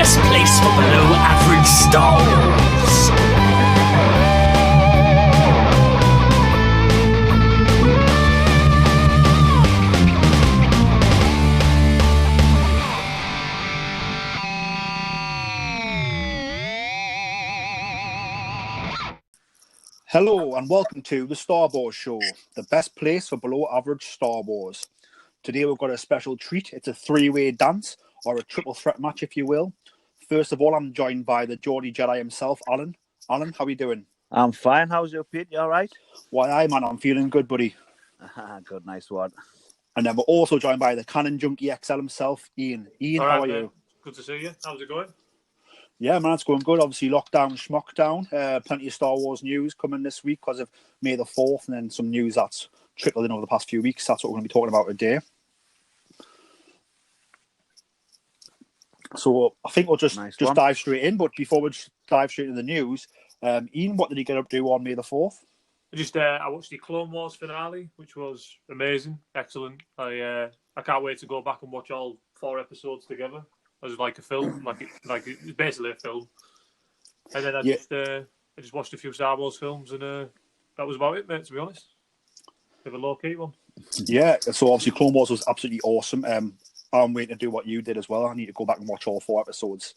best place for below average Star Wars. Hello and welcome to the Star Wars Show, the best place for below average Star Wars. Today we've got a special treat. It's a three-way dance, or a triple threat match if you will. First of all, I'm joined by the Geordie Jedi himself, Alan. Alan, how are you doing? I'm fine. How's your Pete? You all right? Why, aye man, I'm feeling good, buddy. Good, nice one. And then we're also joined by the Canon Junkie XL himself, Iain. Iain, all how right, are you? Good to see you. How's it going? Yeah, man, it's going good. Obviously, lockdown, schmockdown. Plenty of Star Wars news coming this week because of May the 4th, and then some news that's trickled in over the past few weeks. That's what we're going to be talking about today. So I think we'll just dive straight in. But before we dive straight into the news, Iain, what did you get up to on May the 4th? I watched the Clone Wars finale, which was amazing, excellent. I can't wait to go back and watch all 4 episodes together. It was like a film, it's basically a film. And then I just watched a few Star Wars films, and that was about it, mate. To be honest, bit of a low key one. Yeah, so obviously Clone Wars was absolutely awesome. I'm waiting to do what you did as well. I need to go back and watch all 4 episodes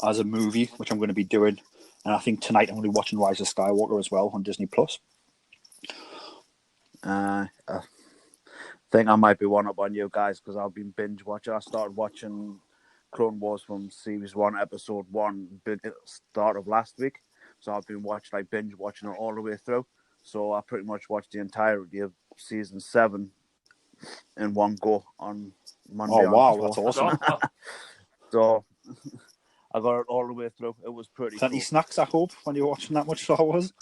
as a movie, which I'm going to be doing. And I think tonight I'm going to be watching Rise of Skywalker as well on Disney Plus. I think I might be one up on you guys because I've been binge watching. I started watching Clone Wars from Series 1, Episode 1, start of last week. So I've been binge watching it all the way through. So I pretty much watched the entirety of Season 7 in one go on Monday. Oh, wow, that's awesome. So I got it all the way through. It was pretty Plenty cool. snacks, I hope, when you're watching that much Star Wars?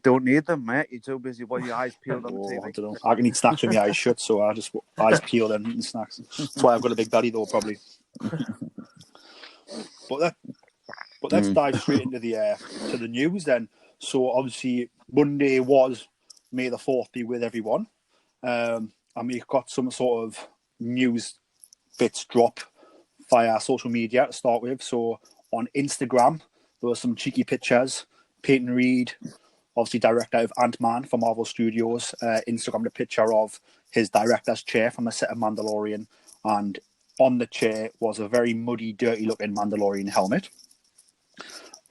Don't need them, mate. You're too busy with your eyes peeled on the TV. I don't know. I can eat snacks with my eyes shut, so I just eyes peeled and eating snacks. That's why I've got a big belly, though, probably. But let's dive straight into the news then. So obviously Monday was May the 4th be with everyone. And we've got some sort of news bits drop via social media to start with. So on Instagram, there were some cheeky pictures. Peyton Reed, obviously director of Ant-Man for Marvel Studios, Instagrammed a picture of his director's chair from the set of Mandalorian, and on the chair was a very muddy, dirty-looking Mandalorian helmet.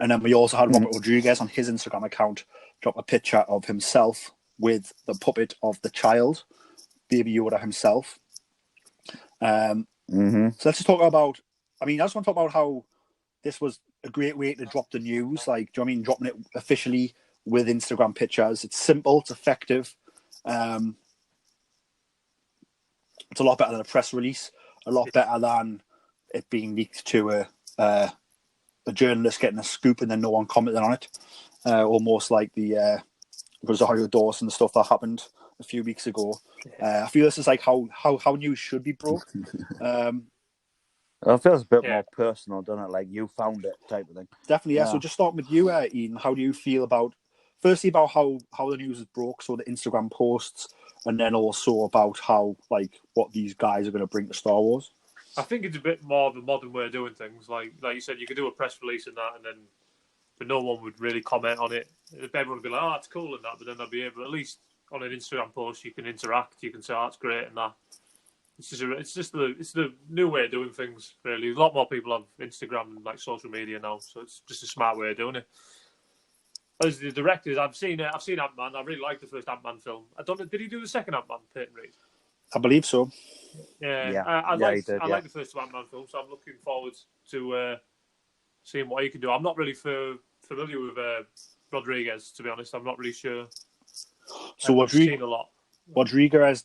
And then we also had Robert Rodriguez on his Instagram account drop a picture of himself with the puppet of the child, Baby Yoda himself. So let's just talk about, I just want to talk about how this was a great way to drop the news. Like, do you know what I mean? Dropping it officially with Instagram pictures. It's simple, it's effective. It's a lot better than a press release, a lot better than it being leaked to a journalist getting a scoop and then no one commenting on it. Almost like the Rosario Dawson stuff that happened a few weeks ago. I feel this is like how news should be broke. It feels a bit more personal, doesn't it? Like you found it type of thing. Definitely, yeah. So just starting with you, Iain, how do you feel about how the news is broke, so the Instagram posts, and then also about how, like, what these guys are going to bring to Star Wars? I think it's a bit more of a modern way of doing things. Like you said, you could do a press release and that, but no one would really comment on it. Everyone would be like, "Oh, it's cool" and that, but then they'll be able, at least on an Instagram post, you can interact. You can say, "Oh, it's great" and that. It's the new way of doing things. Really, a lot more people have Instagram and like social media now, so it's just a smart way of doing it. As the directors, I've seen Ant-Man. I really liked the first Ant-Man film. I don't know, did he do the second Ant-Man, Peyton Reed? I believe so. Yeah. I like the first Ant-Man film, so I'm looking forward to seeing what he can do. I'm not really familiar with Rodriguez, to be honest. I'm not really sure. So I've seen a lot. Rodriguez,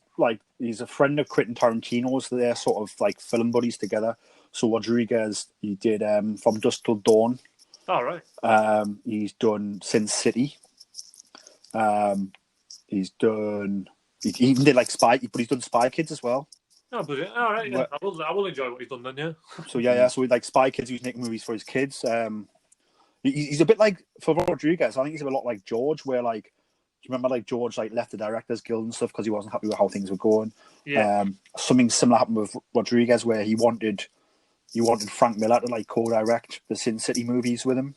he's a friend of Quentin Tarantino's. They're sort of like film buddies together. So Rodriguez, he did From Dusk Till Dawn. All right. He's done Sin City. He even did Spy, but he's done Spy Kids as well. Oh, brilliant. All right. Yeah. I will enjoy what he's done then, yeah. So yeah. So with Spy Kids, he's making movies for his kids. He's a bit like, for Rodriguez, I think he's a lot like George, where you remember like George like left the Directors Guild and stuff because he wasn't happy with how things were going. Yeah. Something similar happened with Rodriguez where he wanted Frank Miller to like co-direct the Sin City movies with him,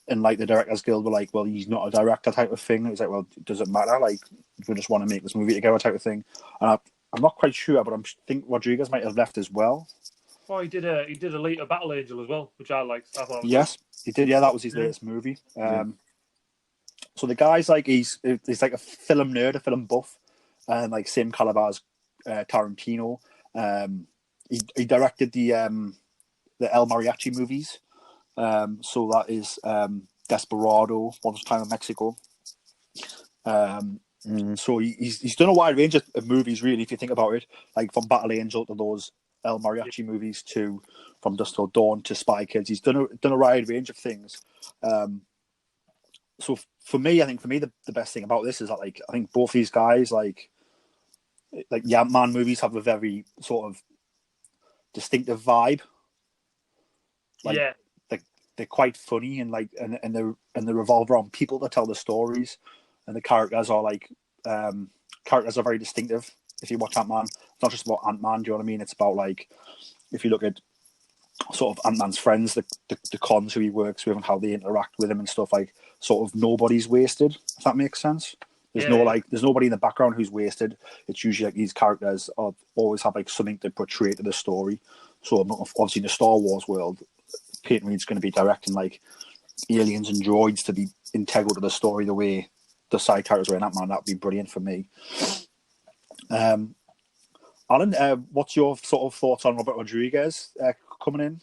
and like the Directors Guild were like, well, he's not a director type of thing. It's like, well, does it matter? Like, we just want to make this movie together type of thing. And I'm not quite sure, but I think Rodriguez might have left as well. Oh, he did a later Battle Angel as well, which I liked. I thought it was Yes, he did. Yeah, that was his latest movie. So the guy's like he's like a film nerd, a film buff, and like same caliber as Tarantino. He directed the El Mariachi movies. So that is Desperado, Once Time in Mexico. So he's done a wide range of movies, really, if you think about it, like from Battle Angel to those El Mariachi movies to From Dusk Till Dawn to Spy Kids. He's done a wide range of things. So for me, the best thing about this is that like I think both these guys like the Ant-Man movies have a very sort of distinctive vibe. Like, yeah. They're quite funny and like and they revolve around people that tell the stories, and the characters are like characters are very distinctive. If you watch Ant-Man, it's not just about Ant-Man. Do you know what I mean? It's about like if you look at sort of Ant-Man's friends, the cons who he works with and how they interact with him and stuff. Like sort of nobody's wasted. If that makes sense. There's nobody in the background who's wasted. It's usually like these characters always have like something to portray to the story. So obviously in the Star Wars world, Peyton Reed's going to be directing like aliens and droids to be integral to the story the way the side characters were in Ant-Man. That would be brilliant for me. Alan, what's your sort of thoughts on Robert Rodriguez coming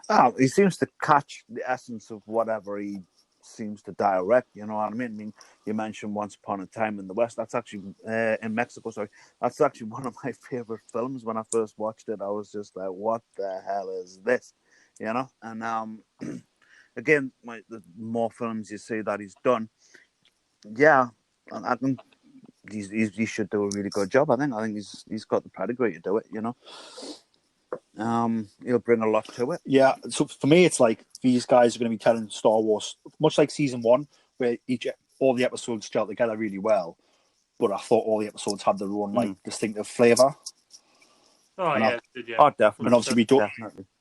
in? He seems to catch the essence of whatever he seems to direct. You know what I mean? I mean, you mentioned Once Upon a Time in the West. That's actually in Mexico. Sorry, that's actually one of my favorite films. When I first watched it, I was just like, "What the hell is this?" You know. And again, the more films you see that he's done, yeah, I think he should do a really good job. I think he's got the pedigree to do it. You know. He'll bring a lot to it. Yeah, so for me, it's like these guys are going to be telling Star Wars, much like season 1, where all the episodes gel together really well. But I thought all the episodes had their own like distinctive flavour. Oh yeah, Oh, definitely. And obviously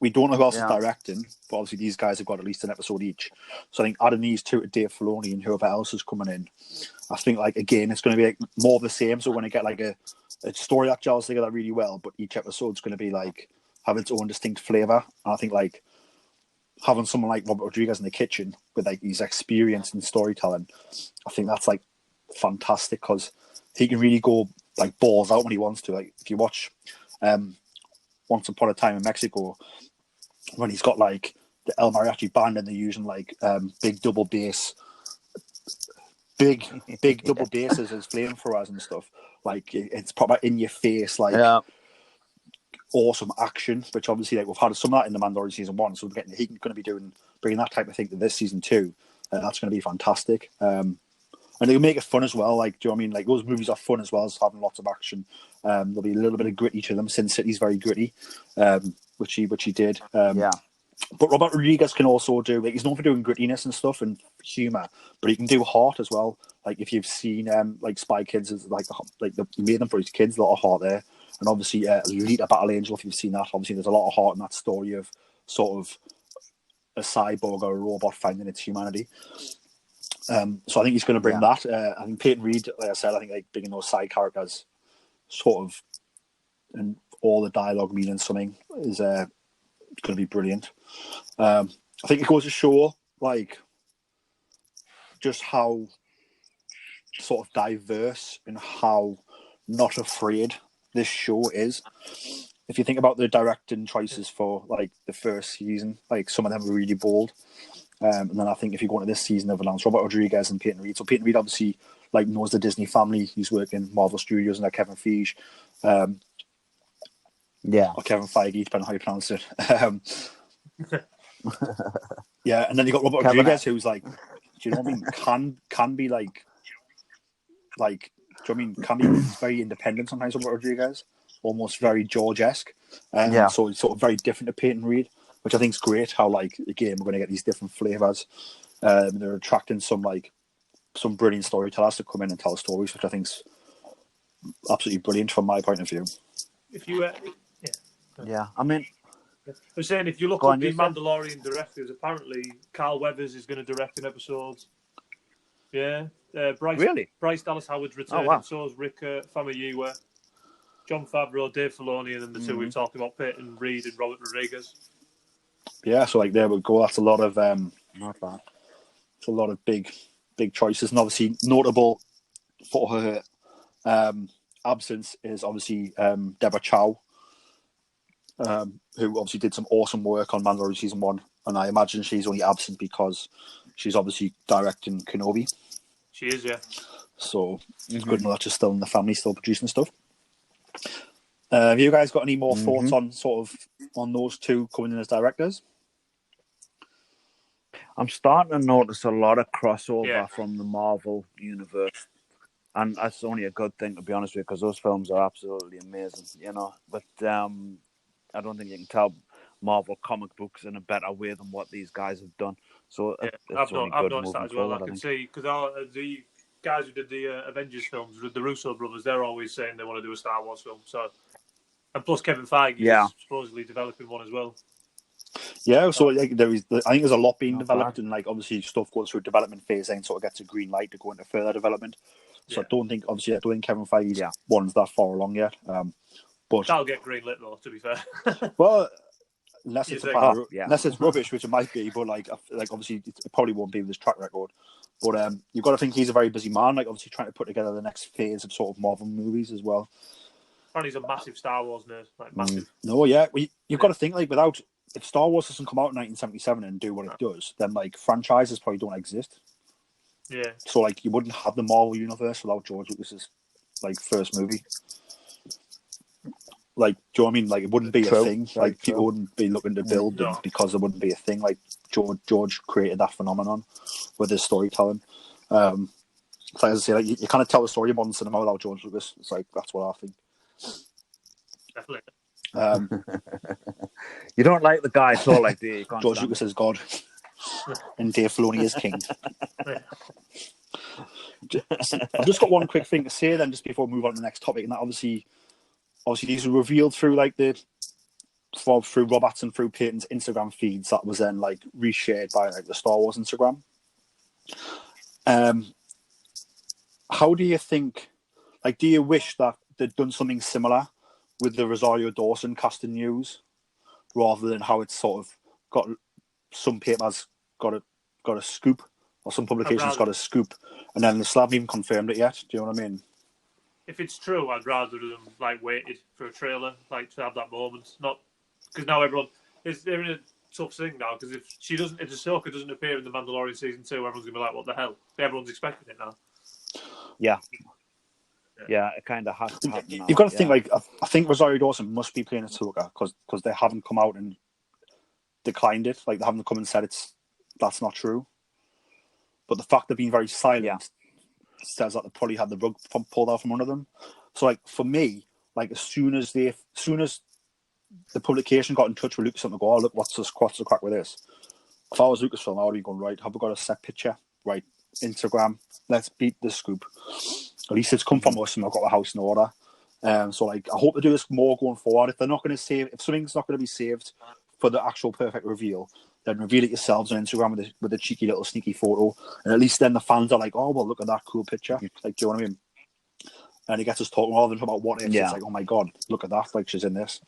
we don't know who else is directing, but obviously these guys have got at least an episode each. So I think adding these two to Dave Filoni and whoever else is coming in, I think like again it's going to be like more of the same. So we're going to get like a story that gels together really well, but each episode's going to be like have its own distinct flavour. And I think like having someone like Robert Rodriguez in the kitchen with like his experience in storytelling, I think that's like fantastic because he can really go like balls out when he wants to. Like if you watch Once Upon a Time in Mexico, when he's got like the El Mariachi band and they're using like big double basses as flamethrowers and stuff. Like it's proper in your face, like awesome action, which obviously like we've had some of that in the Mandalorian season 1, so he's going to be bringing that type of thing to this season 2. That's going to be fantastic. And they'll make it fun as well. Like, do you know what I mean? Like those movies are fun as well as having lots of action. There'll be a little bit of gritty to them. Sin City's very gritty, which he did. But Robert Rodriguez can also do. Like, he's known for doing grittiness and stuff and humor, but he can do heart as well. Like if you've seen like Spy Kids, is he made them for his kids. A lot of heart there. And obviously, Lita Battle Angel, if you've seen that, obviously there's a lot of heart in that story of sort of a cyborg or a robot finding its humanity. So I think he's going to bring that. I think Peyton Reed, like I said, I think like bringing those side characters, sort of, and all the dialogue meaning something is going to be brilliant. I think it goes to show like just how sort of diverse and how not afraid this show is. If you think about the directing choices for like the first season, like some of them were really bold. And then I think if you go into this season, they've announced Robert Rodriguez and Peyton Reed. So Peyton Reed obviously like knows the Disney family. He's working in Marvel Studios and Kevin Feige. Or Kevin Feige, depending on how you pronounce it. And then you got Robert Rodriguez, who's like, do you know what I mean? Can be like, do you know what I mean? Can be very independent sometimes. Robert Rodriguez, almost very George-esque. So it's sort of very different to Peyton Reed, which I think is great. How like again we're going to get these different flavors. They're attracting some brilliant storytellers to come in and tell stories, which I think's absolutely brilliant from my point of view. If you, Yeah, I mean, I was saying, if you look Go up on, the you said? Mandalorian directors, apparently Carl Weathers is going to direct an episode. Yeah, Really? Bryce Dallas Howard's returning. wow. So is Rick Famuyiwa, John Favreau, Dave Filoni, and then the two we've talked about, Peyton Reed and Robert Rodriguez. Yeah, so there we go. That's a lot of Not bad. it's a lot of big choices, and obviously notable for her absence is obviously Deborah Chow, who obviously did some awesome work on Mandalorian season 1, and I imagine she's only absent because she's obviously directing Kenobi. She is, yeah. So it's good to know that she's still in the family, still producing stuff. Have you guys got any more thoughts on on those two coming in as directors? I'm starting to notice a lot of crossover from the Marvel universe. And that's only a good thing, to be honest with you, because those films are absolutely amazing, you know. But I don't think you can tell Marvel comic books in a better way than what these guys have done. So I've noticed that as well. I can see, because the guys who did the Avengers films, the Russo brothers, they're always saying they want to do a Star Wars film. So, and plus Kevin Feige is supposedly developing one as well. Yeah, so I think there's a lot being developed, and obviously stuff goes through development phase and sort of gets a green light to go into further development. So I don't think Kevin Feige's one's that far along yet. But that'll get green lit though, to be fair. Well, unless it's rubbish, which it might be, but obviously it probably won't be with his track record. But you've got to think he's a very busy man, obviously trying to put together the next phase of sort of Marvel movies as well. And he's a massive Star Wars nerd, massive. No, you've got to think if Star Wars doesn't come out in 1977 and do what it does, then franchises probably don't exist. Yeah. So you wouldn't have the Marvel universe without George Lucas's first movie. Do you know what I mean? It wouldn't be a thing. People wouldn't be looking to build them because there wouldn't be a thing. George created that phenomenon with his storytelling. As I say, you kind of tell the story of modern cinema without George Lucas. It's that's what I think. Definitely. You don't like the guy at all, do you? George Lucas is God, and Dave Filoni is king. I've just got one quick thing to say then, just before we move on to the next topic, and that obviously these were revealed through through Roberts and through Peyton's Instagram feeds. That was then reshared by the Star Wars Instagram. How do you think? Do you wish that they'd done something similar with the Rosario Dawson casting news, rather than how it's sort of got some papers got a scoop, or some publications got a scoop, and then they still haven't even confirmed it yet? Do you know what I mean? If it's true, I'd rather them waited for a trailer, to have that moment. Not because now they're in a tough thing now. Because if Ahsoka doesn't appear in the Mandalorian season 2, everyone's gonna be like, "What the hell?" Everyone's expecting it now. Yeah, it kind of has to happen now. You've got to think I think Rosario Dawson must be playing Ahsoka because they haven't come out and declined it. They haven't come and said that's not true. But the fact they've been very silent says that they probably had the rug pulled out from under them. So for me, as soon as the publication got in touch with Lucasfilm to go, look, what's the crack with this? If I was Lucasfilm, I would be going, right, have we got a set picture? Right, Instagram, let's beat this scoop. At least it's come from us and I've got a house in order. So I hope they do this more going forward. If something's not going to be saved for the actual perfect reveal, then reveal it yourselves on Instagram with a cheeky little sneaky photo, and at least then the fans are like, "Oh well, look at that cool picture." Do you know what I mean? And it gets us talking rather than about what ifs. It's "Oh my god, look at that! She's in this."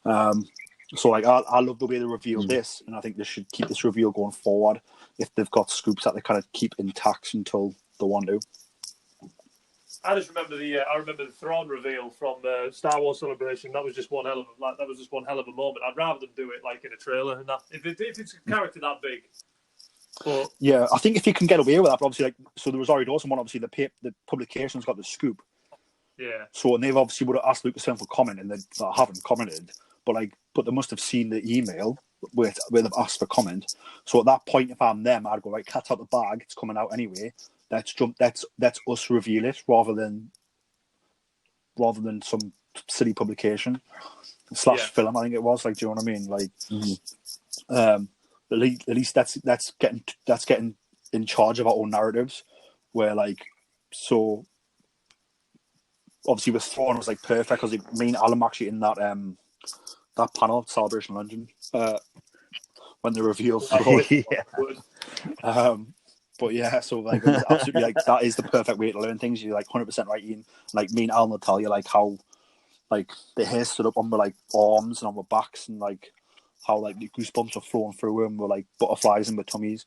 So I love the way they revealed this, and I think they should keep this reveal going forward. If they've got scoops that they kind of keep intact until they want to. I just remember the Thrawn reveal from Star Wars Celebration. That was just one hell of a moment. I'd rather them do it in a trailer and that. If it's a character that big. But yeah, I think if you can get away with that, but obviously so the Rosario Dawson one, obviously the publication's got the scoop. Yeah. So and they've obviously would have asked Lucasfilm for comment, and they haven't commented. But they must have seen the email where they've asked for comment. So at that point, if I'm them, I'd go, right, cat out the bag. It's coming out anyway. Let's us reveal it rather than some silly publication / film. I think it was. Do you know what I mean? At least that's getting in charge of our own narratives. Where like, so obviously with Thrawn was like perfect because me and Alan were actually in that that panel at Celebration London when they revealed Thrawn. But yeah, so like it was absolutely like that is the perfect way to learn things. You're like 100% right, Ian. Like me and Alan will tell you like how like the hair stood up on my like arms and on my backs, and like how like the goosebumps were flowing through them, were like butterflies in my tummies.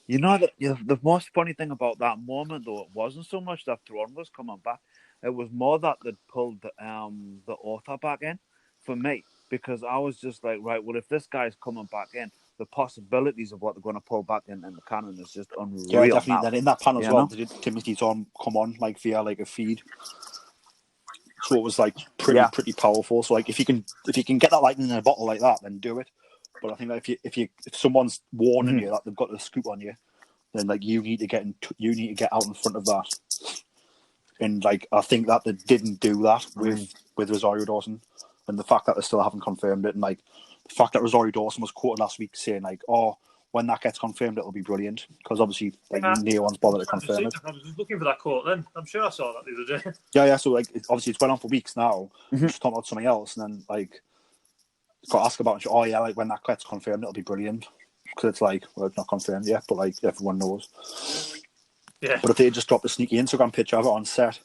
You know that the most funny thing about that moment, though, it wasn't so much that Thrawn was coming back; it was more that they'd pulled the author back in for me, because I was just like, right, well, if this guy's coming back in, the possibilities of what they're going to pull back in the canon is just unreal. Yeah, definitely. Now. Then in that panel as well, they did Timothy Thorne come on like via like a feed, so it was like pretty powerful. So like if you can get that lightning in a bottle like that, then do it. But I think that if someone's warning you that they've got a scoop on you, then like you need to get out in front of that. And like I think that they didn't do that with Rosario Dawson, and the fact that they still haven't confirmed it, and like the fact that Rosario Dawson was quoted last week saying like, "Oh, when that gets confirmed, it'll be brilliant," because obviously like no one's bothered to confirm it. I was just looking for that quote then. I'm sure I saw that the other day. Yeah. So like obviously it's went on for weeks now. Just talking about something else, and then like got asked about it. Oh yeah, like when that gets confirmed, it'll be brilliant. Because it's like, well, it's not confirmed yet, but like everyone knows. Yeah. But if they just dropped a sneaky Instagram picture of it on set,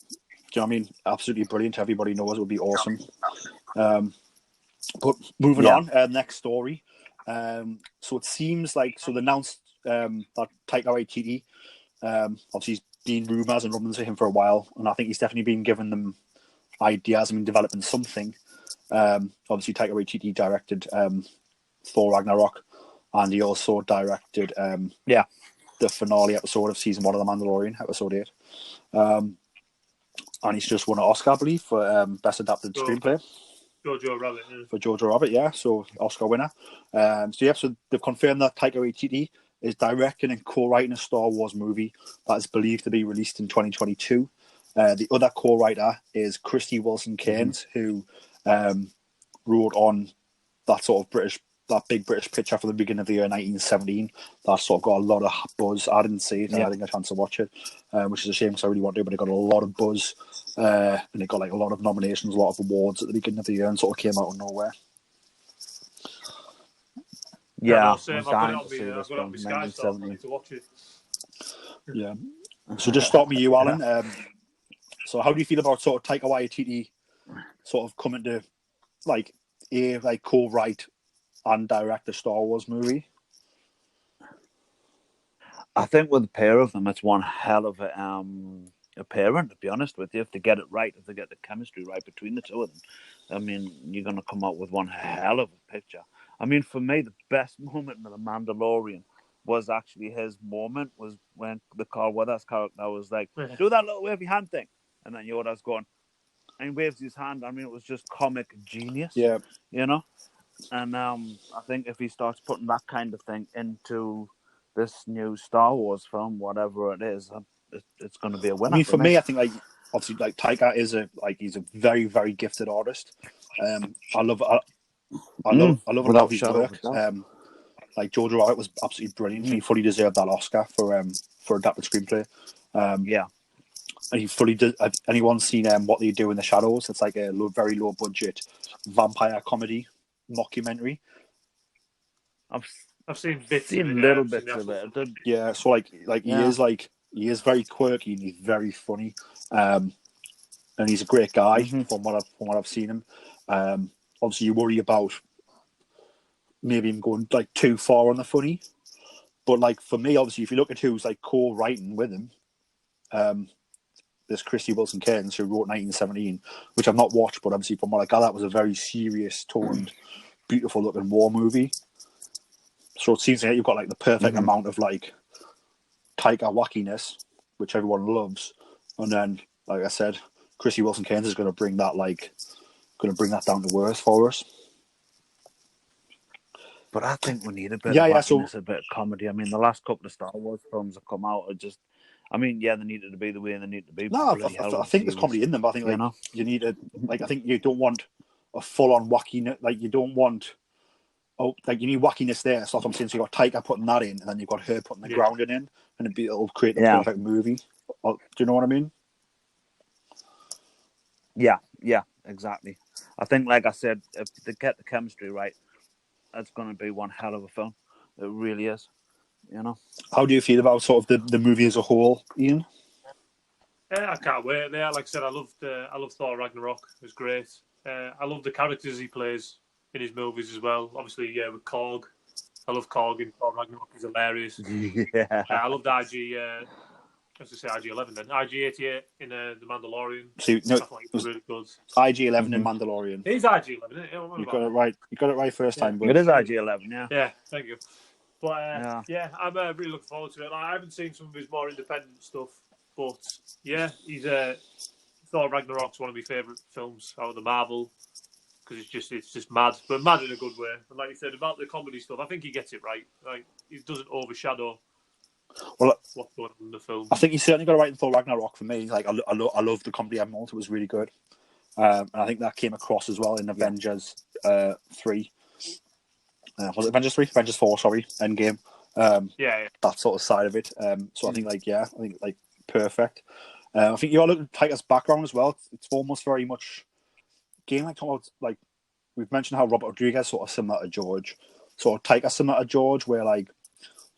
do you know what I mean? Absolutely brilliant. Everybody knows it would be awesome. But moving on, next story. So it seems like they announced that Taika Waititi, obviously he's been rumours and rumblings of him for a while, and I think he's definitely been giving them ideas and been developing something. Obviously Taika Waititi directed Thor Ragnarok, and he also directed the finale episode of season 1 of The Mandalorian, episode 8. And he's just won an Oscar, I believe, for best adapted screenplay. Jojo Rabbit. Yeah. For Jojo Rabbit, yeah, so Oscar winner. So they've confirmed that Taika Waititi is directing and co-writing a Star Wars movie that is believed to be released in 2022. The other co-writer is Christy Wilson Cairns, who wrote on that big British picture from the beginning of the year 1917. That sort of got a lot of buzz. I didn't see it. I didn't get a chance to watch it, which is a shame because I really want to, but it got a lot of buzz. And it got like a lot of nominations, a lot of awards at the beginning of the year, and sort of came out of nowhere. Yeah, I've got it on my Sky Star to watch it. Yeah. So just start with you, Alan. So how do you feel about sort of Taika Waititi sort of coming to like co-write and direct a Star Wars movie? I think with the pair of them, it's one hell of a pairing, to be honest with you. If they get it right, if they get the chemistry right between the two of them, I mean, you're going to come up with one hell of a picture. I mean, for me, the best moment in The Mandalorian was actually his moment, was when the Carl Weathers character was like, do that little wavy hand thing. And then Yoda's going, and he waves his hand. I mean, it was just comic genius. Yeah. You know? And I think if he starts putting that kind of thing into this new Star Wars film, whatever it is, it's going to be a winner. I mean, for me, I think obviously Taika is he's a very, very gifted artist. I love how he's worked. Like Jojo Rabbit was absolutely brilliant. He fully deserved that Oscar for adapted screenplay. And he fully did. Anyone's seen What They Do in the Shadows? It's like a very low budget vampire comedy mockumentary. I've seen bits, little bits of it. Yeah, so he is very quirky and he's very funny, and he's a great guy from what I've seen him. Obviously, you worry about maybe him going like too far on the funny, but like for me, obviously, if you look at who's like co-writing with him, there's Christy Wilson Cairns, who wrote 1917, which I've not watched, but obviously from what I got, that was a very serious toned, beautiful looking war movie. So it seems like you've got like the perfect amount of like Taika wackiness, which everyone loves, and then like I said, Christy Wilson Cairns is going to bring that down to earth for us. But I think we need a bit of wackiness, a bit of comedy. I mean, the last couple of Star Wars films have come out are just, I mean, they needed to be the way they need to be. No, I think there's comedy in them, but I think you need I think you don't want a full-on wacky, like you don't want oh, like you need wackiness there. So that's what I'm saying. So you got Taika putting that in, and then you've got her putting the grounding in, and it'll create the perfect movie. Do you know what I mean? Yeah, exactly. I think, like I said, if they get the chemistry right, that's going to be one hell of a film. It really is. You know. How do you feel about sort of the movie as a whole, Ian? I can't wait. There, like I said, I loved Thor Ragnarok. It was great. I love the characters he plays in his movies as well. Obviously, with Korg. I love Korg in Thor Ragnarok. He's hilarious. Yeah. I loved IG. I was to say IG-11 then. IG-88 in The Mandalorian. So, no, I thought he was really good. IG-11 in Mandalorian. He's IG-11, isn't it? You got it right. You got it right first time, but it is IG-11. Yeah. Yeah, thank you. But I'm really looking forward to it. Like, I haven't seen some of his more independent stuff, but yeah, he's Thor Ragnarok's one of my favourite films out of the Marvel because it's just mad, but mad in a good way. And like you said about the comedy stuff, I think he gets it right. Like he doesn't overshadow what's going on in the film. I think he certainly got it right in Thor Ragnarok for me. Like I love the comedy element. It was really good, and I think that came across as well in Avengers 3. Was it Avengers 3? Avengers 4, sorry, Endgame. That sort of side of it. So I think perfect. I think you all look at Taika's background as well. It's almost very much again like we've mentioned how Robert Rodriguez sort of similar to George. Sort of Taika similar to George, where like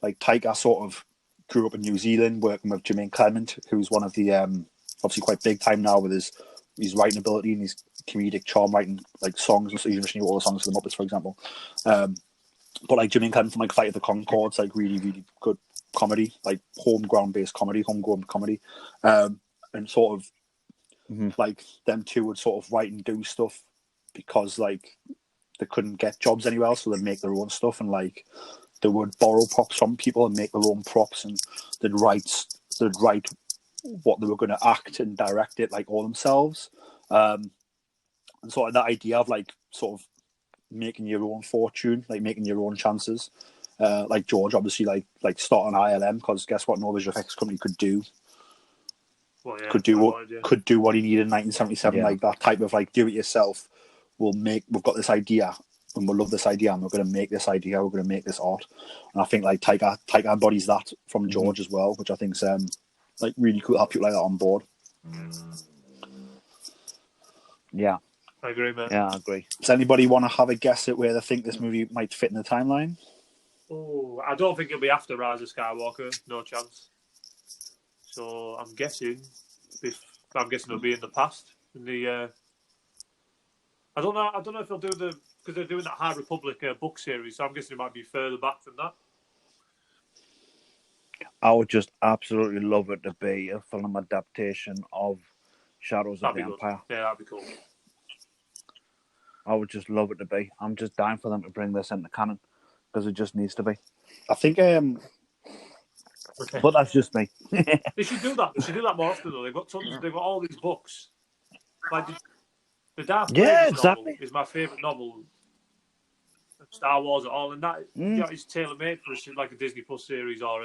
Taika sort of grew up in New Zealand working with Jermaine Clement, who's one of the obviously quite big time now with his writing ability and his comedic charm, writing like songs and so he's originally all the songs for the Muppets, for example. But like Jermaine Clement from like Flight of the Conchords, like really, really good comedy, like homegrown comedy. And sort of like them two would sort of write and do stuff because like they couldn't get jobs anywhere else, so they'd make their own stuff and like they would borrow props from people and make their own props, and they'd write what they were going to act and direct it like all themselves. And sort of that idea of like sort of making your own fortune, like making your own chances. Like George obviously like starting ILM because guess what? No visual effects company could do. Well, yeah, could do what he needed in 1977. Like that type of like do it yourself. We've got this idea and we'll love this idea and we're going to make this idea. We're going to make this art. And I think like Taika embodies that from George as well, which I think is like really cool to have people like that on board. Yeah. I agree, man. Yeah, I agree. Does anybody want to have a guess at where they think this movie might fit in the timeline? Oh, I don't think it'll be after Rise of Skywalker. No chance. So I'm guessing it'll be in the past. In the I don't know if they'll do because they're doing that High Republic book series. So I'm guessing it might be further back than that. I would just absolutely love it to be a film adaptation of Shadows of the Empire. Yeah, that'd be cool. I would just love it to be. I'm just dying for them to bring this into canon because it just needs to be. I think but that's just me. They should do that. They should do that more often though. They've got all these books. Like the Darth Vader novel is my favourite novel. Star Wars at all, and that is tailor made for like a Disney Plus series or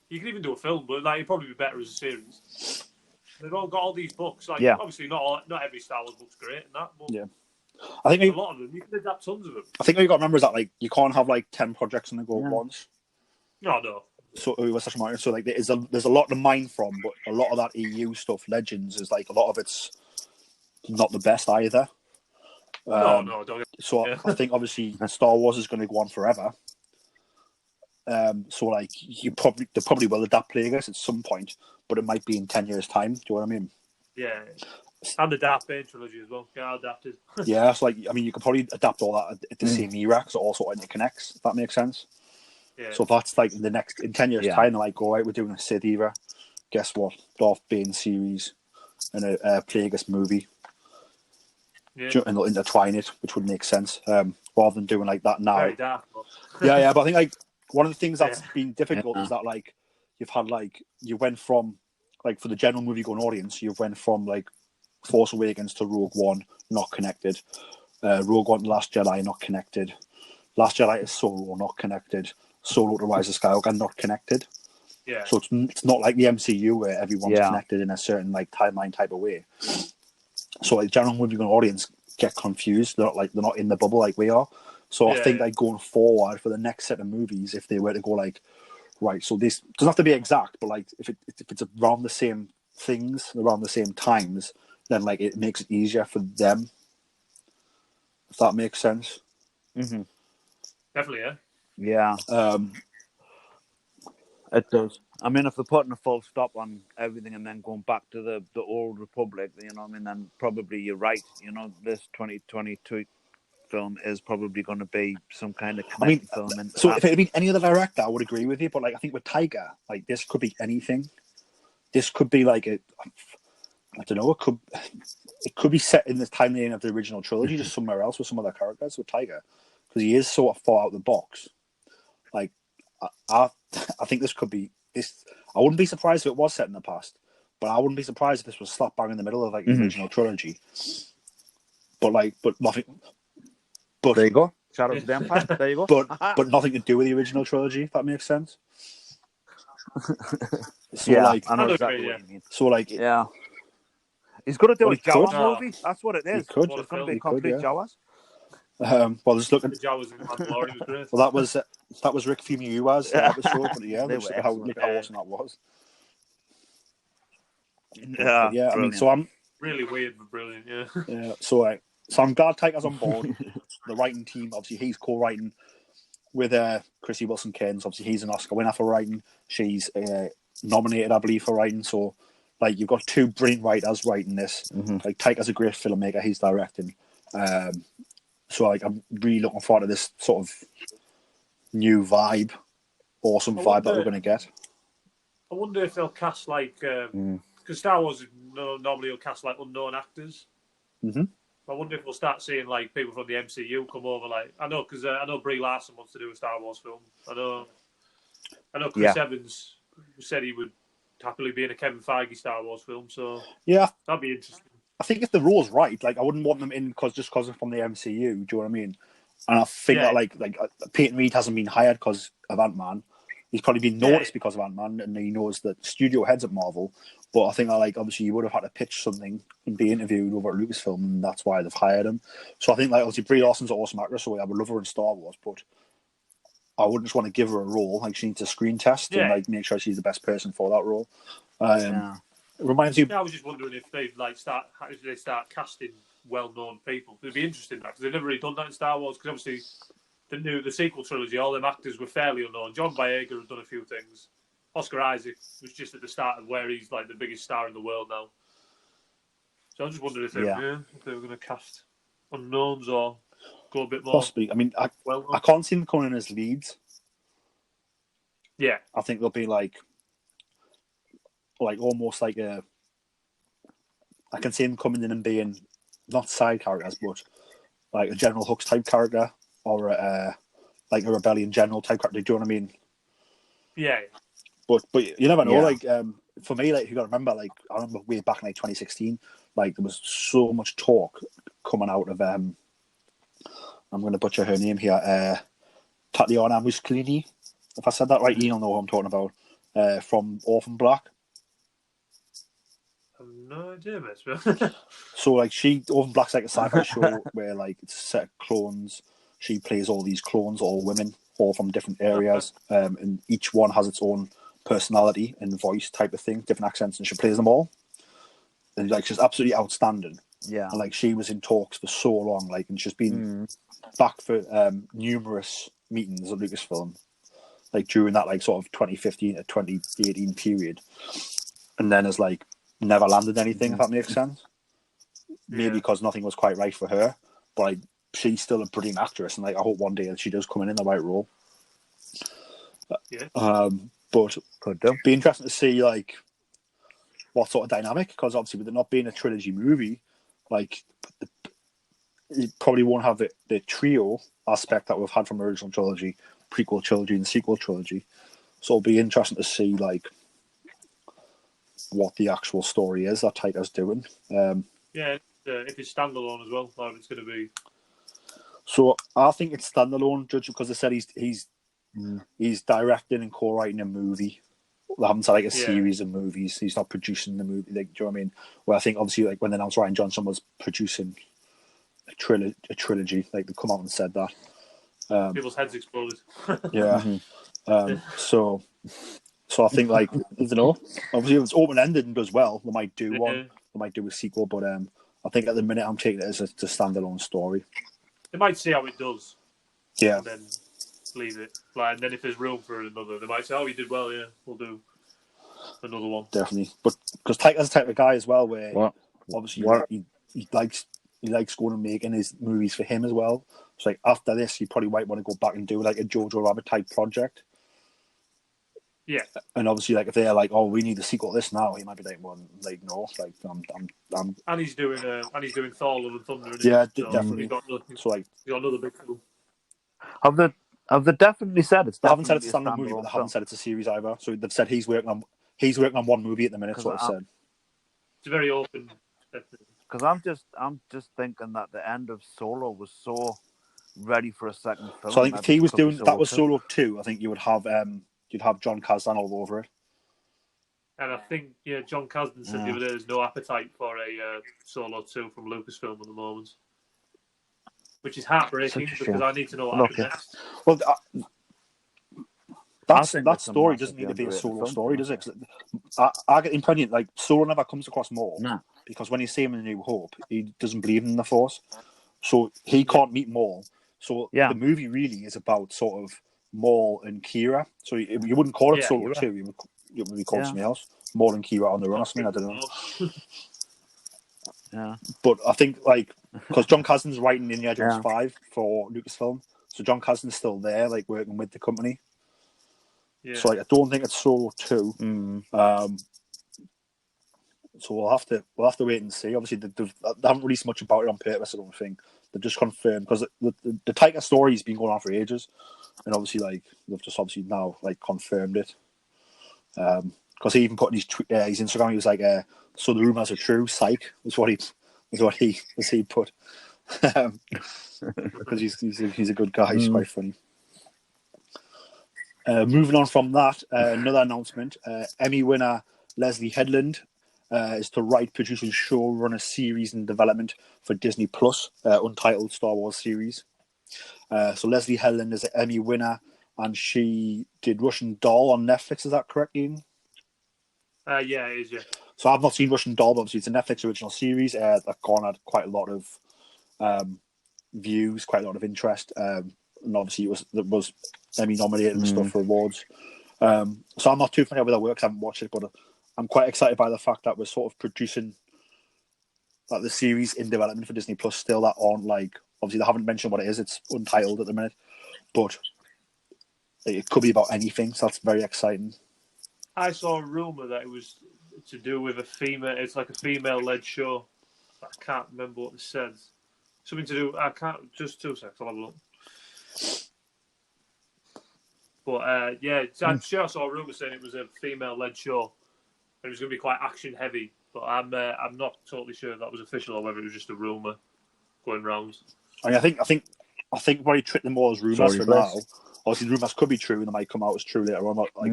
you can even do a film, but like it'd probably be better as a series. They've all got all these books. Like obviously not every Star Wars book's great and that, but I think a lot of them you can adapt tons of them. I think what you got to remember is that like you can't have like 10 projects on the go at once. No. So like there's a lot to mine from, but a lot of that EU stuff, Legends, is like a lot of it's not the best either. No, don't. So I think obviously Star Wars is going to go on forever. So like they probably will adapt Plagueis at some point, but it might be in 10 years' time. Do you know what I mean? Yeah. And the Darth Bane trilogy as well. Yeah, adapted. Yeah, so like I mean, you could probably adapt all that at the same era, because it also interconnects. If that makes sense. Yeah. So if that's like in 10 years' time, they're like, all right, we're doing a Sith era. Guess what? Darth Bane series and a Plagueis movie. Yeah. And they'll intertwine it, which would make sense. Rather than doing like that now. Very dark. Yeah, but I think like one of the things that's been difficult is that like you've had like you went from like for the general movie going audience, you went from like Force Awakens to Rogue One, not connected. Rogue One to Last Jedi, not connected. Last Jedi to Solo, not connected. Solo to Rise of Skywalker, not connected. Yeah. So it's not like the MCU where everyone's connected in a certain like timeline type of way. So like general movie going audience get confused. They're not in the bubble like we are. So I Yeah, think yeah. like going forward for the next set of movies, if they were to go like, right, so this doesn't have to be exact, but like if it's around the same things, around the same times, then like it makes it easier for them. If that makes sense. Mm-hmm. Definitely, yeah. Yeah, it does. I mean, if they're putting a full stop on everything and then going back to the old Republic, you know what I mean, then probably you're right. You know, this 2022 film is probably going to be some kind of I mean, connecting film into so that. if it had been any other director, I would agree with you. But like, I think with Taika, like this could be anything. This could be like I don't know. It could be set in the timeline of the original trilogy, just somewhere else with some other characters with Taika, because he is sort of far out of the box. Like, I think this could be this. I wouldn't be surprised if it was set in the past, but I wouldn't be surprised if this was slap bang in the middle of like the original trilogy. But nothing. But There you go. Shadows of the Empire. There you go. but nothing to do with the original trilogy. If that makes sense. So yeah, like, I know I know exactly what what you you mean. so like, Yeah. He's going to do well, a he could. Jawas movie. That's what it He is. could. What a It's going to film. be He complete could, yeah. Jawas. Well, just looking. The Jawas in Mandalorian was great. Well, that was Rick Famuyiwa's episode, but yeah, They look were at how excellent. awesome that was. Yeah, But yeah, brilliant. I mean, so I'm Really weird but brilliant, yeah. so I'm glad Taika's on board. The writing team, obviously, he's co-writing with Chrissy Wilson Cairns. Obviously, he's an Oscar winner for writing. She's nominated, I believe, for writing. So, like, you've got two brilliant writers writing this. Like, Taika's a great filmmaker. He's directing. So, like, I'm really looking forward to this sort of new vibe, awesome vibe that we're going to get. I wonder if they'll cast like because Star Wars normally will cast like unknown actors. Mm-hmm. I wonder if we'll start seeing like people from the MCU come over. Like I know because I know Brie Larson wants to do a Star Wars film. I know Chris Evans said he would happily be in a Kevin Feige Star Wars film. So Yeah, that'd be interesting. I think if the role's right, like I wouldn't want them in because they're from the MCU. Do you know what I mean? And I think that like Peyton Reed hasn't been hired because of Ant-Man. He's probably been noticed because of Ant-Man, and he knows that studio heads at Marvel. But I think that like obviously you would have had to pitch something and be interviewed over at Lucasfilm, and that's why they've hired him. So I think like obviously Brie Larson's an awesome actress, so I would love her in Star Wars, but I wouldn't just want to give her a role. Like she needs a screen test and like make sure she's the best person for that role. It reminds you. Yeah, I was just wondering if they start casting well-known people. It'd be interesting because they've never really done that in Star Wars. Because obviously the sequel trilogy, all them actors were fairly unknown. John Boyega has done a few things. Oscar Isaac was just at the start of where he's like the biggest star in the world now. So I just wondered if they were going to cast unknowns or go a bit more. Possibly. I mean, I can't see them coming in as leads. Yeah, I think they'll be like almost like a. I can see them coming in and being not side characters, but like a General Hux type character or like a Rebellion General type character. Do you know what I mean? Yeah. But you never know. Like for me, like you got to remember, like I remember way back in like 2016, like there was so much talk coming out of I'm going to butcher her name here, Tatiana Mussolini. If I said that right, Ian will know who I'm talking about. From Orphan Black. I have no idea, mate. So like Orphan Black's like a sci-fi show where like it's a set of clones. She plays all these clones, all women, all from different areas, and each one has its own personality and voice type of thing, different accents, and she plays them all. And like she's absolutely outstanding. Yeah. And like she was in talks for so long, like, and she's been back for numerous meetings at Lucasfilm, like during that like sort of 2015 to 2018 period, and then has like never landed anything. If that makes sense. Maybe because nothing was quite right for her, but like she's still a brilliant actress, and like I hope one day that she does come in the right role. But could do. Be interesting to see like what sort of dynamic, because obviously with it not being a trilogy movie, like it probably won't have the trio aspect that we've had from the original trilogy, prequel trilogy, and sequel trilogy. So it'll be interesting to see like what the actual story is that Taika's doing. If it's standalone as well, like it's going to be. So I think it's standalone, judge, because they said he's directing and co-writing a movie. They haven't said like a series of movies. He's not producing the movie. Like, do you know what I mean? Where I think obviously like when they announced Ryan Johnson was producing a trilogy, like they come out and said that. People's heads exploded. Yeah. So I think like I don't know. Obviously, if it's open ended and does well, they might do one. They might do a sequel, but I think at the minute I'm taking it as a standalone story. They might see how it does. Yeah. And then leave it. Like, and then if there's room for another, they might say, "Oh, you did well. Yeah, we'll do another one." Definitely, but because Taika's the type of guy as well, where obviously he likes going and making his movies for him as well. So like after this, he probably might want to go back and do like a Jojo Rabbit type project. Yeah, and obviously, like if they're like, "Oh, we need a sequel to this now," he might be like, "Well, like no, like I'm." And he's doing Thor: Love and Thunder. Yeah, so definitely. He's got another big film. Have they definitely said it's? They haven't said it's a standalone movie, but they haven't said it's a series either. So they've said he's working on one movie at the minute. So I've said it's very open. Because I'm just thinking that the end of Solo was so ready for a second film. So I think if he was doing that was Solo 2, I think you would have you'd have John Kasdan all over it. And I think John Kasdan said the other day there's no appetite for a Solo 2 from Lucasfilm at the moment, which is heartbreaking because I need to know what happens next. Well, that story doesn't need to be a Solo story, does it? I get the impression like Solo never comes across Maul because when you see him in A New Hope, he doesn't believe in the Force, so he can't meet Maul. So the movie really is about sort of Maul and Kira. So you wouldn't call it Solo 2. You would be called something else. Maul and Kira on the run or something. I don't know. Yeah. But I think like because John Kasdan's writing Indiana Jones 5 for Lucasfilm, so John Kasdan's still there, like working with the company. Yeah. So like I don't think it's Solo 2. So we'll have to wait and see. Obviously, they haven't released much about it on purpose. I don't think they've just confirmed because the Taika story has been going on for ages, and obviously like they've just obviously now like confirmed it. Because he even put in his Instagram, he was like, "So the rumors are true." Psych was what he put. Because he's a good guy. He's quite funny. Moving on from that, another announcement: Emmy winner Leslie Headland is to write, produce, and showrun a series in development for Disney Plus, untitled Star Wars series. So Leslie Headland is an Emmy winner, and she did Russian Doll on Netflix. Is that correct, Ian? Yeah, it is. Yeah. So I've not seen Russian Doll, but obviously it's a Netflix original series that garnered quite a lot of views, quite a lot of interest, and obviously it was Emmy nominated and stuff for awards. So I'm not too familiar with her work. I haven't watched it, but I'm quite excited by the fact that we're sort of producing like the series in development for Disney Plus still that aren't like obviously they haven't mentioned what it is. It's untitled at the minute, but it could be about anything. So that's very exciting. I saw a rumor that it was to do with a female. It's like a female-led show. I can't remember what it says. Something to do. I can't. Just 2 seconds. I'll have a look. But I'm sure I saw a rumor saying it was a female-led show. It was going to be quite action-heavy, but I'm not totally sure if that was official or whether it was just a rumor going round. I mean, I think why you tricked them all as rumors for now. Obviously, the rumors could be true and they might come out as true later on. Like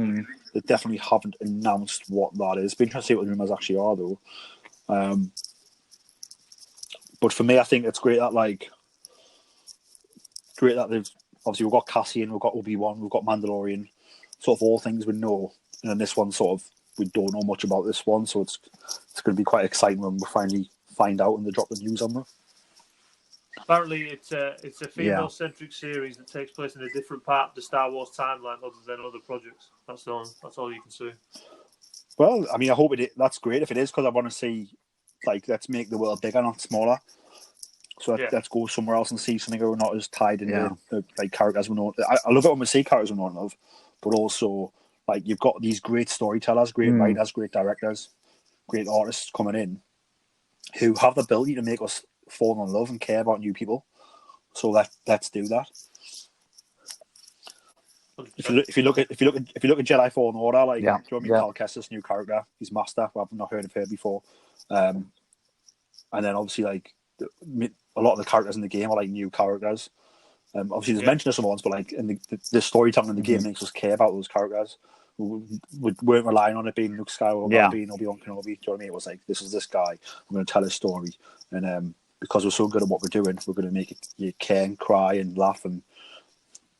they definitely haven't announced what that is. It'd be interesting to see what the rumors actually are, though. But for me, I think it's great that they've obviously we've got Cassian, we've got Obi-Wan, we've got Mandalorian, sort of all things we know, and then this one sort of we don't know much about this one, so it's going to be quite exciting when we finally find out and they drop the news on them. Apparently, it's a female-centric series that takes place in a different part of the Star Wars timeline other than other projects. That's all you can say. Well, I mean, I hope that's great if it is, because I want to see, like, let's make the world bigger, not smaller. So let's go somewhere else and see something we're not as tied into like characters we know. I love it when we see characters we know and love, but also like you've got these great storytellers, great writers, great directors, great artists coming in who have the ability to make us fall in love and care about new people. So let's do that. If you look at Jedi Fallen Order, like do you know what I mean? Cal Kestis, new character, he's Master. I've not heard of her before, and then obviously like a lot of the characters in the game are like new characters. Obviously, there's mention of some ones, but like in the storytelling in the game makes us care about those characters. We weren't relying on it being Luke Skywalker, being Obi-Wan Kenobi. Do you know what I mean? It was like this is this guy. I'm going to tell his story, and because we're so good at what we're doing, we're going to make you care and cry and laugh and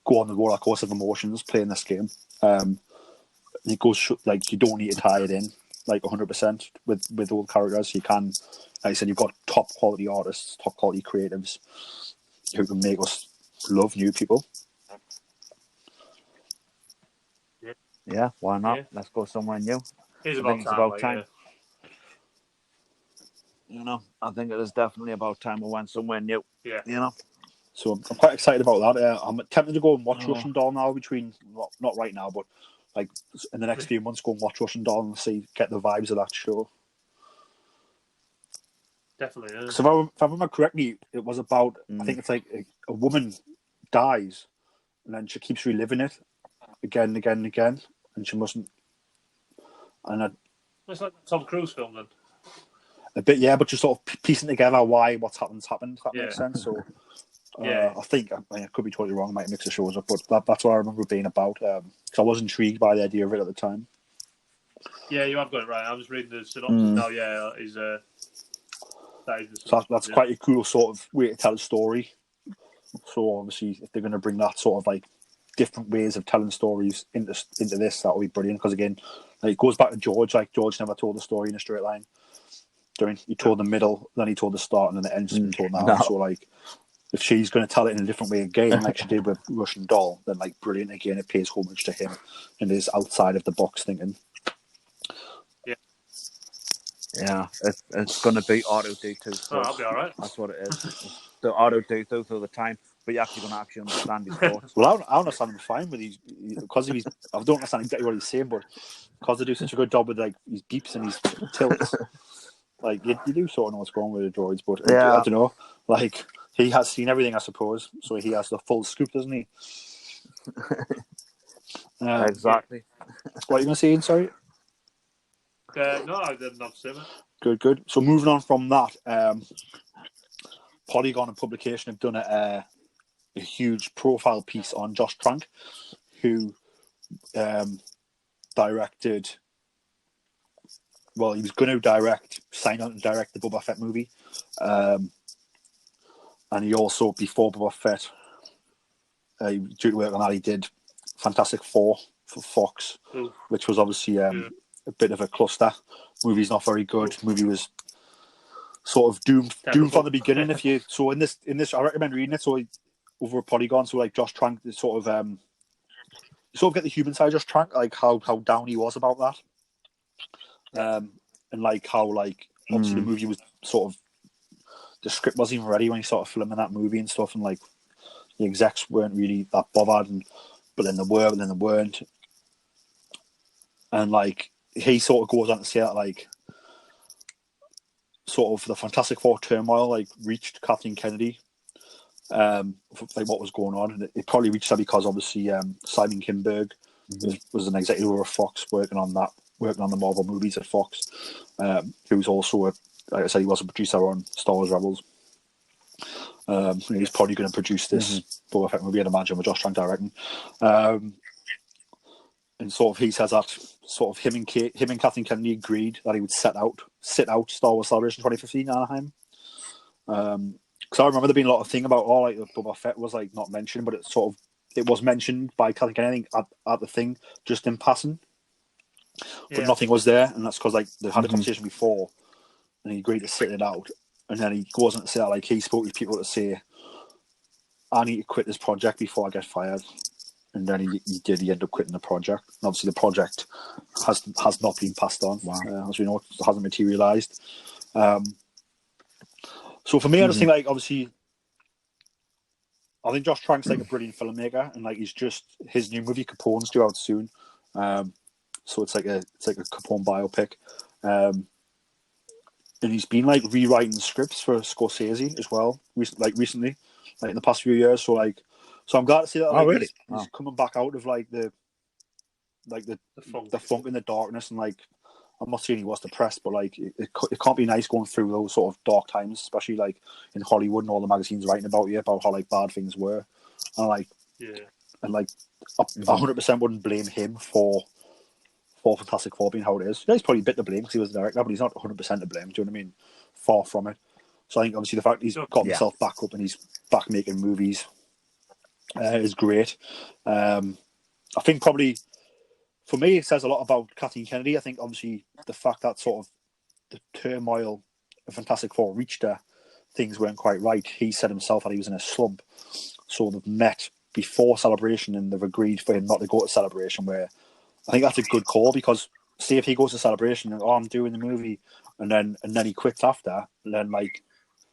go on the roller coaster of emotions playing this game. It goes like you don't need to tie it in like 100% with all the characters. You can, like I said, you've got top quality artists, top quality creatives who can make us love new people. Yeah, why not? Yeah. Let's go somewhere new. It's I about think it's time. about Like, time. You know, I think it is definitely about time we went somewhere new. Yeah. You know, So I'm quite excited about that. I'm tempted to go and watch Russian Doll now. Not right now, but like in the next few months, go and watch Russian Doll and get the vibes of that show. Definitely. Yeah. So if I remember correctly, it was about I think it's like a woman dies and then she keeps reliving it again and again and again, and she mustn't. And It's like a Tom Cruise film then. a bit, yeah, but just sort of piecing together why what's happened. If that makes sense. So. I think I could be totally wrong. I might mix the shows up, but that's what I remember it being about. Because I was intrigued by the idea of it at the time. Yeah, you have got it right. I was reading the synopsis now. Yeah, That's quite a cool sort of way to tell a story. So obviously, if they're going to bring that sort of like different ways of telling stories into this, that would be brilliant. Because again, like, it goes back to George. Like George never told the story in a straight line. He told the middle, then he told the start, and then the end has been told now. No. So like, if she's going to tell it in a different way again, like she did with Russian Doll, then like brilliant. Again, it pays homage to him and his outside of the box thinking. Yeah, it's going to be R2D2. So that'll be all right. That's what it is. The R2D2 through the time, but you're actually going to actually understand his thoughts. Well, I understand him fine with these because of his. I don't understand exactly what he's saying, but because they do such a good job with like his beeps and his tilts, like you do sort of know what's going on with the droids. But yeah. I don't know, like. He has seen everything, I suppose, so he has the full scoop, doesn't he? Exactly. What are you going to say, sorry? No, I didn't have to say that. Good. So moving on from that, Polygon and Publication have done a huge profile piece on Josh Trank, who directed... Well, he was going to sign on and direct the Boba Fett movie. And he also, before Boba Fett, due to work on that, he did Fantastic Four for Fox, which was obviously a bit of a cluster. Movie's not very good. Movie was sort of doomed from the beginning. So in this, I recommend reading it. So over at Polygon, so like Josh Trank, you sort of get the human side of Josh Trank, like how down he was about that, and like how like obviously the movie was sort of. The script wasn't even ready when he started filming that movie and stuff, and like the execs weren't really that bothered, but then they were, and then they weren't. And like he sort of goes on to say that like sort of the Fantastic Four turmoil like reached Kathleen Kennedy, like what was going on, and it probably reached her because obviously Simon Kinberg was an executive of Fox working on the Marvel movies at Fox, who's also like I said, he was a producer on Star Wars Rebels. He's probably going to produce this Boba Fett movie, I'd imagine, with Josh Trank directing. And sort of he says that sort of him and Kathleen Kennedy agreed that he would sit out Star Wars Celebration 2015 in Anaheim. Because I remember there being a lot of thing about like Boba Fett was like not mentioned, but it was mentioned by Kathleen Kennedy at the thing just in passing, but nothing was there, and that's because like they had a conversation before. And he agreed to sit it out. And then he goes on to say that, like, he spoke to people to say, I need to quit this project before I get fired. And then he did. He ended up quitting the project. And obviously the project has not been passed on. Wow. As we know, it hasn't materialised. So for me, I just think, like, obviously, I think Josh Trank's, like, a brilliant filmmaker. And, like, his new movie, Capone's due out soon. So it's like a Capone biopic. And he's been like rewriting scripts for Scorsese as well, recently, like in the past few years. So I'm glad to see that. Like, he's coming back out of like the funk and the darkness, and like I'm not saying he was depressed, but like it can't be nice going through those sort of dark times, especially like in Hollywood and all the magazines writing about you about how like bad things were, and like I 100% wouldn't blame him for Fantastic Four being how it is. Yeah, he's probably a bit to blame because he was the director, but he's not 100% to blame. Do you know what I mean? Far from it. So I think obviously the fact he's got himself back up and he's back making movies is great. I think probably for me it says a lot about Kathleen Kennedy. I think obviously the fact that sort of the turmoil of Fantastic Four reached her, things weren't quite right. He said himself that he was in a slump. So they've met before Celebration and they've agreed for him not to go to Celebration, where I think that's a good call, because see if he goes to Celebration and I'm doing the movie and then he quits after, and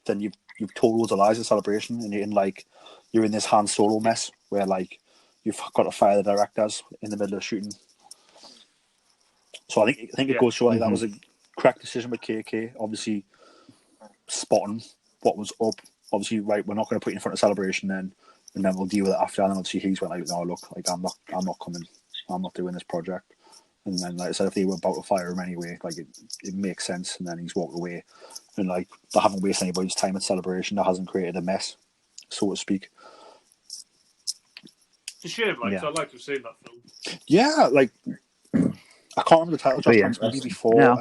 then you've told loads of lies at Celebration, and you're in this Han Solo mess where you've got to fire the directors in the middle of shooting. So I think it goes to show that was a correct decision with KK. Obviously, spotting what was up. Obviously, right, we're not going to put you in front of Celebration then, and then we'll deal with it after. And then obviously he's went no, look, I'm not coming. I'm not doing this project. And then, like I said, if they were about to fire him anyway, it makes sense. And then he's walked away, and they haven't wasted anybody's time at Celebration. That hasn't created a mess, so to speak. It's a shame, so I'd like to have seen that film. Yeah, I can't remember the title. Josh Trank's movie before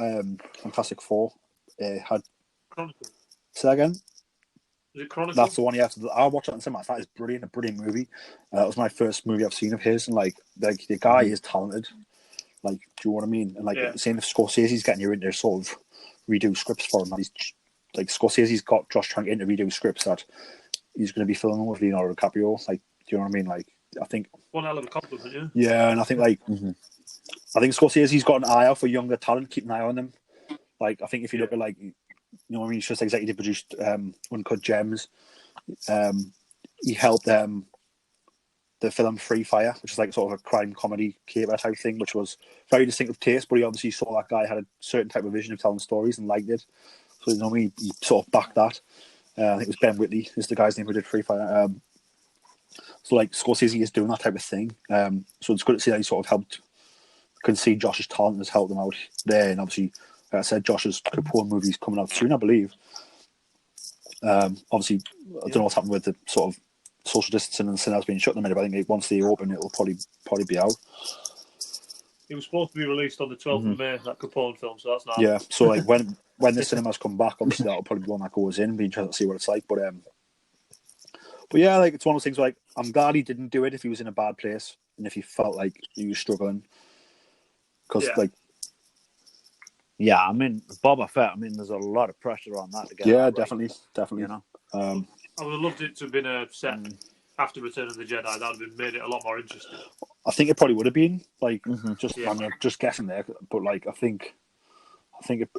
Fantastic Four had. Chronicle. Say that again. Is it Chronicle? That's the one. Yeah, I watched it and said, "That is brilliant, a brilliant movie." That was my first movie I've seen of his, and the guy is talented. Do you know what I mean? And saying if Scorsese's getting you in there, sort of redo scripts for him, and he's Scorsese's got Josh Trank in to redo scripts that he's going to be filming with Leonardo DiCaprio. Do you know what I mean? I think one hell of a compliment, yeah. Yeah, and I think I think Scorsese's got an eye out for younger talent. Keep an eye on them. I think if you look at you know what I mean, he's just executive produced Uncut Gems. He helped the film Free Fire, which is sort of a crime comedy caper type thing, which was very distinctive taste, but he obviously saw that guy had a certain type of vision of telling stories and liked it. So you know what I mean, he sort of backed that. I think it was Ben Whitley is the guy's name who did Free Fire. So Scorsese is doing that type of thing. So it's good to see that he sort of helped. Can see Josh's talent has helped him out there, and obviously, like I said, Josh's Capone movie's coming out soon, I believe. Obviously, I don't know what's happened with the sort of social distancing and cinemas being shut in a minute, but I think once they open, it'll probably be out. It was supposed to be released on the 12th of May, that Capone film, so that's not. Yeah, so when the cinemas come back, obviously that'll probably be one that goes in. Be interested to see what it's like, but yeah, it's one of those things. I'm glad he didn't do it if he was in a bad place and if he felt like he was struggling, because I mean, Boba Fett. I mean, there's a lot of pressure on that to get. Yeah, right, definitely. You know, I would have loved it to have been a set after Return of the Jedi. That would have made it a lot more interesting. I think it probably would have been I'm just guessing there, but I think it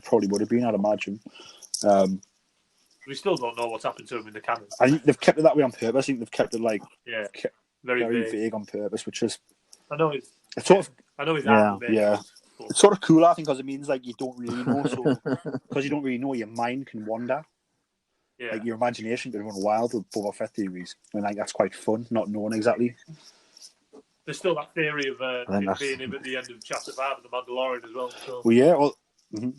probably would have been. I'd imagine. We still don't know what's happened to him in the canon. I think they've kept it that way on purpose. I think they've kept it very vague on purpose, which is. I know it's sort of. I know it's yeah. It's sort of cool, I think, because it means you don't really know. So because you don't really know, your mind can wander. Yeah. Your imagination can run wild with Boba Fett theories, and that's quite fun, not knowing exactly. There's still that theory of him being him at the end of Chapter 5 of the Mandalorian as well. So. Well, yeah.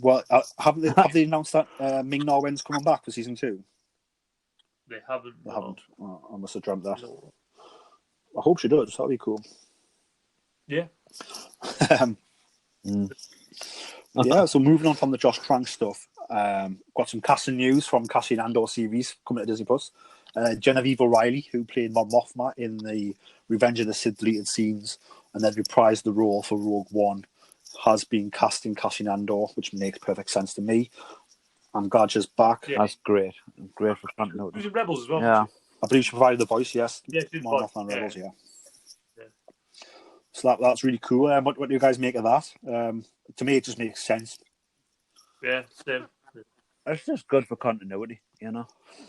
Well, have they announced that Ming-Na Wen's coming back for season 2? They haven't. They haven't. Oh, I must have dreamt that. No. I hope she does. That'd be cool. Yeah. Yeah. So moving on from the Josh Trank stuff, got some casting news from Cassian Andor series coming to Disney Plus. Genevieve O'Reilly, who played Mon Mothma in the Revenge of the Sith deleted scenes and then reprised the role for Rogue One, has been cast in Cassian Andor, which makes perfect sense to me. I'm glad she's back. Yeah. That's great. Great for Trent. She was in Rebels as well. Yeah. I believe she provided the voice, yes. Yeah, she did. Mon Mothma in Rebels, yeah. So that's really cool. What do you guys make of that? To me, it just makes sense. Yeah, same. It's just good for continuity, you know.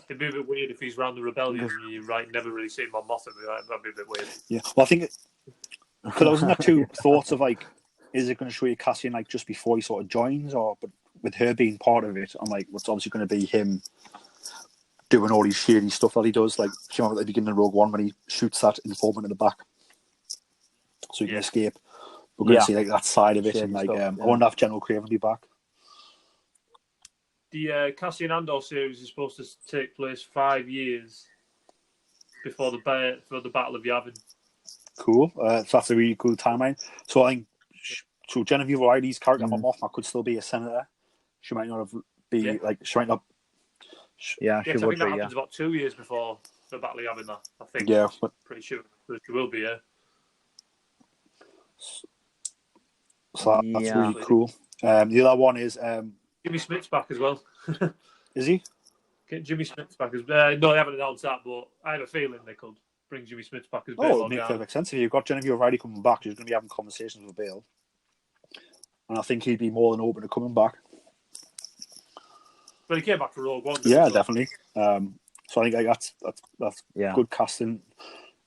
It'd be a bit weird if he's around the rebellion and you never really seen Mon Mothma. That'd be a bit weird. Yeah, well, I think because I was in that two thoughts of is it going to show you Cassian just before he sort of joins, or but with her being part of it, I'm what's obviously going to be him doing all these shady stuff that he does, came out at the beginning of Rogue One when he shoots that informant in the back, so he can escape. We're going to see that side of it, and I wonder if General Craven will be back. The Cassian Andor series is supposed to take place 5 years before the Battle of Yavin. Cool. So that's a really cool timeline. So I think Genevieve O'Reilly's character Mon Mothma could still be a senator. She might not be she might not. Yeah, she would I think that be. happens about 2 years before the battle having that. I think. Yeah, but Pretty sure it will be. Yeah. so that's really cool. The other one is Jimmy Smith's back as well. is he? Jimmy Smith's back as no, they haven't announced that, but I have a feeling they could bring Jimmy Smith back as Bail Oh, it makes Organa. perfect sense. If you've got Genevieve O'Reilly coming back, she's going to be having conversations with Bale, and I think he'd be more than open to coming back. But he came back for Rogue One. Yeah, definitely. So I think like, that's Yeah. good casting,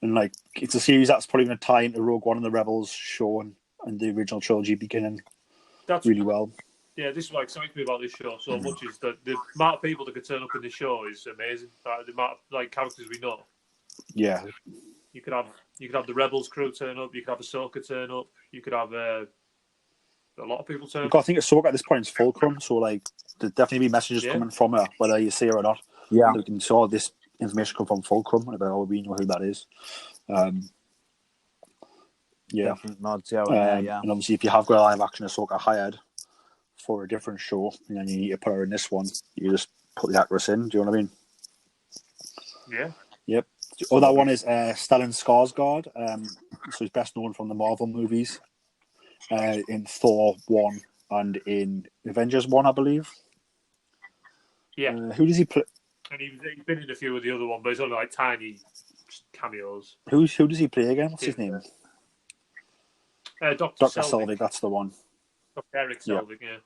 and like it's a series that's probably going to tie into Rogue One and the Rebels show and the original trilogy beginning really well. Yeah, this is what excites me about this show so much is that the amount of people that could turn up in this show is amazing. The amount of like characters we know. Yeah, you could have the Rebels crew turn up. You could have Ahsoka turn up. You could have a lot of people turn up. I think Ahsoka at this point is fulcrum, so like there'll definitely be messages coming from her, whether you see her or not. Yeah, so we can saw this information come from fulcrum, and about we know who that is. Yeah, nods, yeah. And obviously, if you have got a live action Ahsoka hired for a different show, and then you need to put her in this one, you just put the actress in. Do you know what I mean? Yeah. Yep. Oh, that one is Stellan Skarsgård. So he's best known from the Marvel movies, in Thor 1 and in Avengers 1, I believe. Yeah. Who does he play? And he's been in a few of the other ones, but it's only like tiny cameos. Who does he play again? What's his name? Dr. Selvig, that's the one. Dr. Eric Selvig, yeah.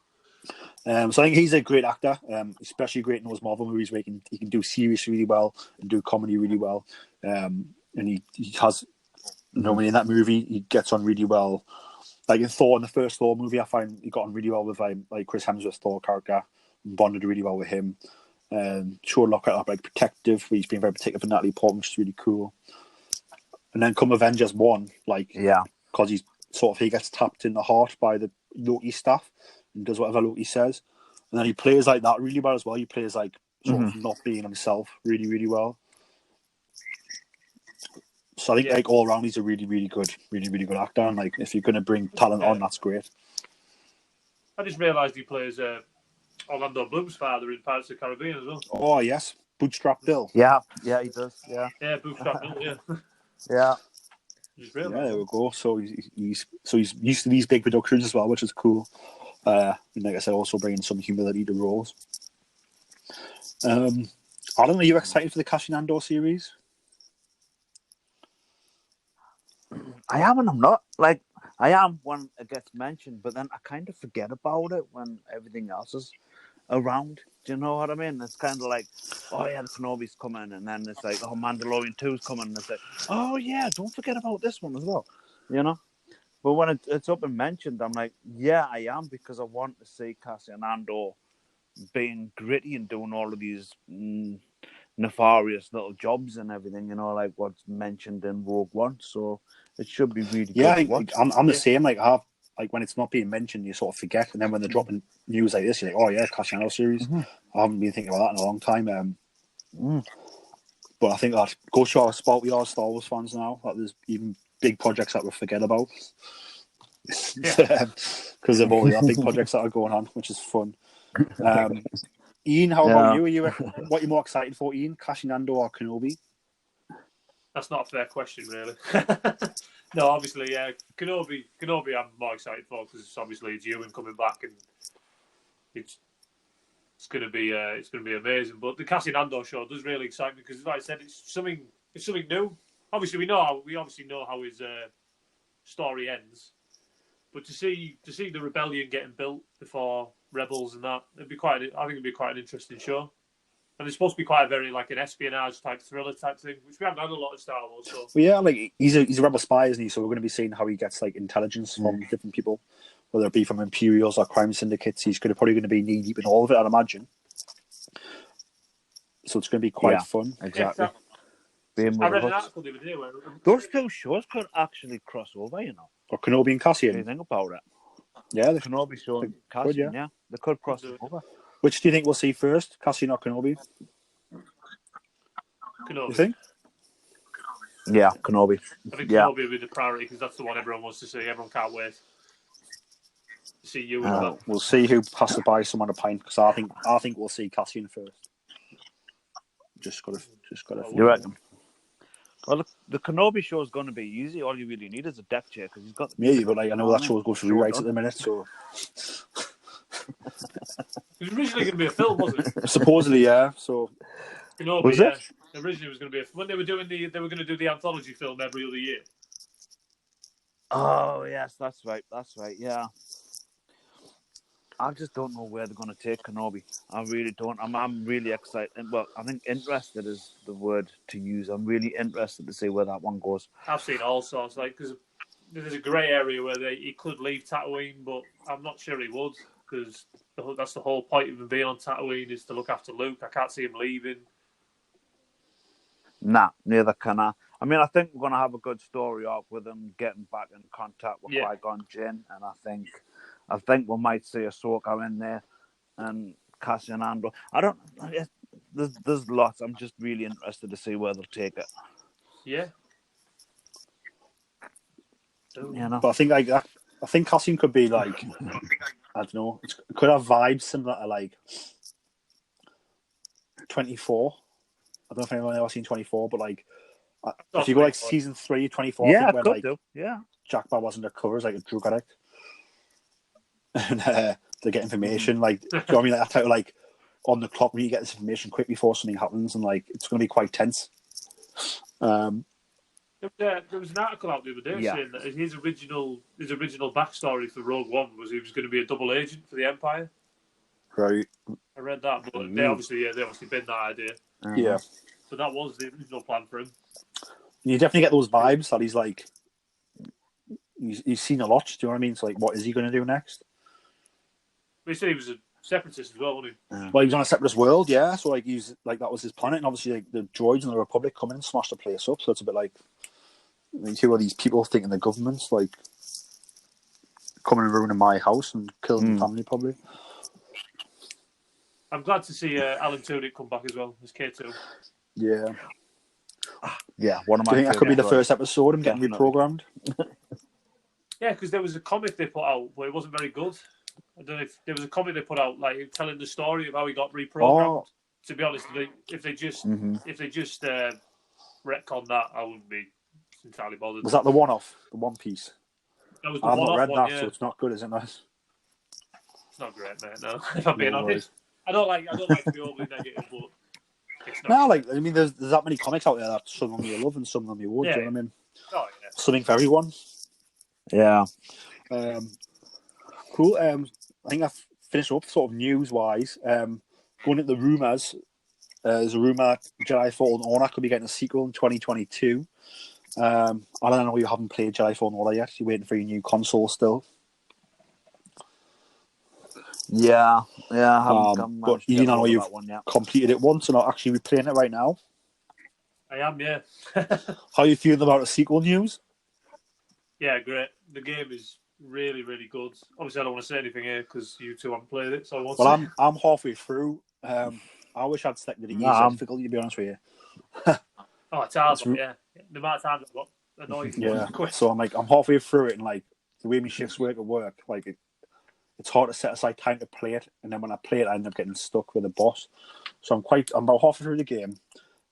So I think he's a great actor, especially great in those Marvel movies where he can do serious really well and do comedy really well. And he has, when in that movie, he gets on really well. Like in Thor, in the first Thor movie, I find he got on really well with like Chris Hemsworth's Thor character, and bonded really well with him. Showed Lockhart like protective, where he's been very protective of Natalie Portman, which is really cool. And then come Avengers 1, because he gets tapped in the heart by the Loki staff and does whatever Loki says. And then he plays like that really well as well. He plays like sort of not being himself really, really well. So I think like all around he's a really, really good actor. And like if you're going to bring talent on, that's great. I just realised he plays Orlando Bloom's father in Pirates of the Caribbean as well. Oh yes, Bootstrap Bill. Yeah, he does. Yeah, Bootstrap Bill. Yeah. Yeah. Yeah, there we go. So he's used to these big productions as well, which is cool. And like I said, also bringing some humility to roles. Alan, are you excited for the Cassian Andor series? I am and I'm not. Like, I am when it gets mentioned, but then I kind of forget about it when everything else is around. Do you know what I mean? It's kind of like, oh yeah, the Kenobi's coming, and then it's like, oh, Mandalorian 2's coming, and it's like, oh yeah, don't forget about this one as well. You know? But when it's up and mentioned, I'm like, yeah, I am, because I want to see Cassian Andor being gritty and doing all of these nefarious little jobs and everything, you know, like what's mentioned in Rogue One. So it should be really good. I'm the same. Like when it's not being mentioned, you sort of forget, and then when they're dropping news like this, you're like, oh yeah, Cassian Andor series. I haven't been thinking about that in a long time. But I think that goes to our spot. We are Star Wars fans now. That there's even big projects that we forget about because of all the big projects that are going on, which is fun. Ian, how about you? What are you more excited for, Ian? Cassian Andor or Kenobi? That's not a fair question, really. No, obviously, Kenobi. I'm more excited for because obviously it's Ewan coming back, and it's going to be amazing. But the Cassian Andor show does really excite me because, like I said, it's something new. Obviously, we obviously know how his story ends, but to see the rebellion getting built before Rebels and that, I think it'd be quite an interesting show. And it's supposed to be quite a very like an espionage type thriller type thing, which we haven't had a lot of Star Wars. So. Well, yeah, like he's a rebel spy, isn't he? So we're going to be seeing how he gets like intelligence from different people, whether it be from Imperials or crime syndicates. He's probably going to be knee deep in all of it, I'd imagine. So it's going to be quite fun. Exactly. I read an article the other day where those two shows could actually cross over, you know. Or Kenobi and Cassian. What do you think about it? Yeah, the Kenobi show and Cassian, they could cross over. Which do you think we'll see first, Cassian or Kenobi? Kenobi. You think? Yeah, Kenobi. I think Kenobi will be the priority because that's the one everyone wants to see. Everyone can't wait to see you. We'll see who has to buy someone a pint because I think we'll see Cassian first. Just gotta. You reckon? Well, the Kenobi show is going to be easy. All you really need is a deck chair because he's got the Maybe, but like I know that show's going through rewrites at the minute, so It was originally going to be a film, wasn't it? supposedly, yeah. So Kenobi, Was yeah. it? Originally, it was going to be when they were doing they were going to do the anthology film every other year. Oh yes, that's right. Yeah. I just don't know where they're going to take Kenobi. I really don't. I'm really excited. Well, I think interested is the word to use. I'm really interested to see where that one goes. I've seen all sorts, like because there's a grey area where he could leave Tatooine, but I'm not sure he would because that's the whole point of him being on Tatooine is to look after Luke. I can't see him leaving. Nah, neither can I. I mean, I think we're going to have a good story arc with him getting back in contact with Qui-Gon Jinn, and I think we might see Ahsoka in there and Cassian Andor. There's lots. I'm just really interested to see where they'll take it. Yeah. You know? But I think Cassian could be like, I don't know, it could have vibes similar to like 24. I don't know if anyone ever seen 24, but like if you go like season 3, 24, yeah, I think when like Jack Bauer was undercover as like a drug addict, and they get information like, do you know what I mean? Like that's how like on the clock when you get this information quick before something happens, and like it's going to be quite tense. There was an article out the other day saying that his original backstory for Rogue One was he was going to be a double agent for the Empire. Right. I read that, but they obviously binned that idea. Yeah. But that was the original plan for him. You definitely get those vibes that he's like, he's seen a lot. Do you know what I mean? So like, what is he going to do next? But he said he was a separatist as well, wasn't he? Well, he was on a separatist world, yeah. So like, he's like that was his planet, and obviously like the droids and the Republic come in and smash the place up. So it's a bit like you hear all these people thinking the government's like coming and ruining my house and killing my family, probably. I'm glad to see Alan Tudyk come back as well as K2. Yeah. Yeah, one of my. Do you think that could be the first episode? Him getting reprogrammed. Yeah, because there was a comic they put out, but it wasn't very good. I don't know if there was a comic they put out, like telling the story of how he got reprogrammed. To be honest, if they just retcon that, I wouldn't be entirely bothered. Was that the one-off, the One Piece? That was the I've not read one, that, so it's not good, is it? Nice. It's not great, mate. No, if I'm being honest, I don't like to be overly negative, but it's not. No, like I mean, there's that many comics out there that some of them you love and some of them you would. Yeah. Do you know what I mean? Oh, yeah. Something for everyone. Yeah. Cool. I think I've finished up sort of news-wise. Going into the rumours, there's a rumour that Jedi Fallen Order could be getting a sequel in 2022. I don't know you haven't played Jedi Fallen Order yet. You're waiting for your new console still. Yeah. I haven't but you know you've completed it once and are actually replaying it right now. I am, yeah. How are you feeling about the sequel news? Yeah, great. The game is really, really good. Obviously, I don't want to say anything here because you two haven't played it, so I won't. Well, I'm halfway through. I wish I'd stuck to the easier difficulty, to be honest with you. It's hard, yeah. The amount of times I've got annoyed. Yeah. So I'm halfway through it, and like the way my shifts work at work, like it's hard to set aside time to play it, and then when I play it, I end up getting stuck with a boss. So I'm about halfway through the game.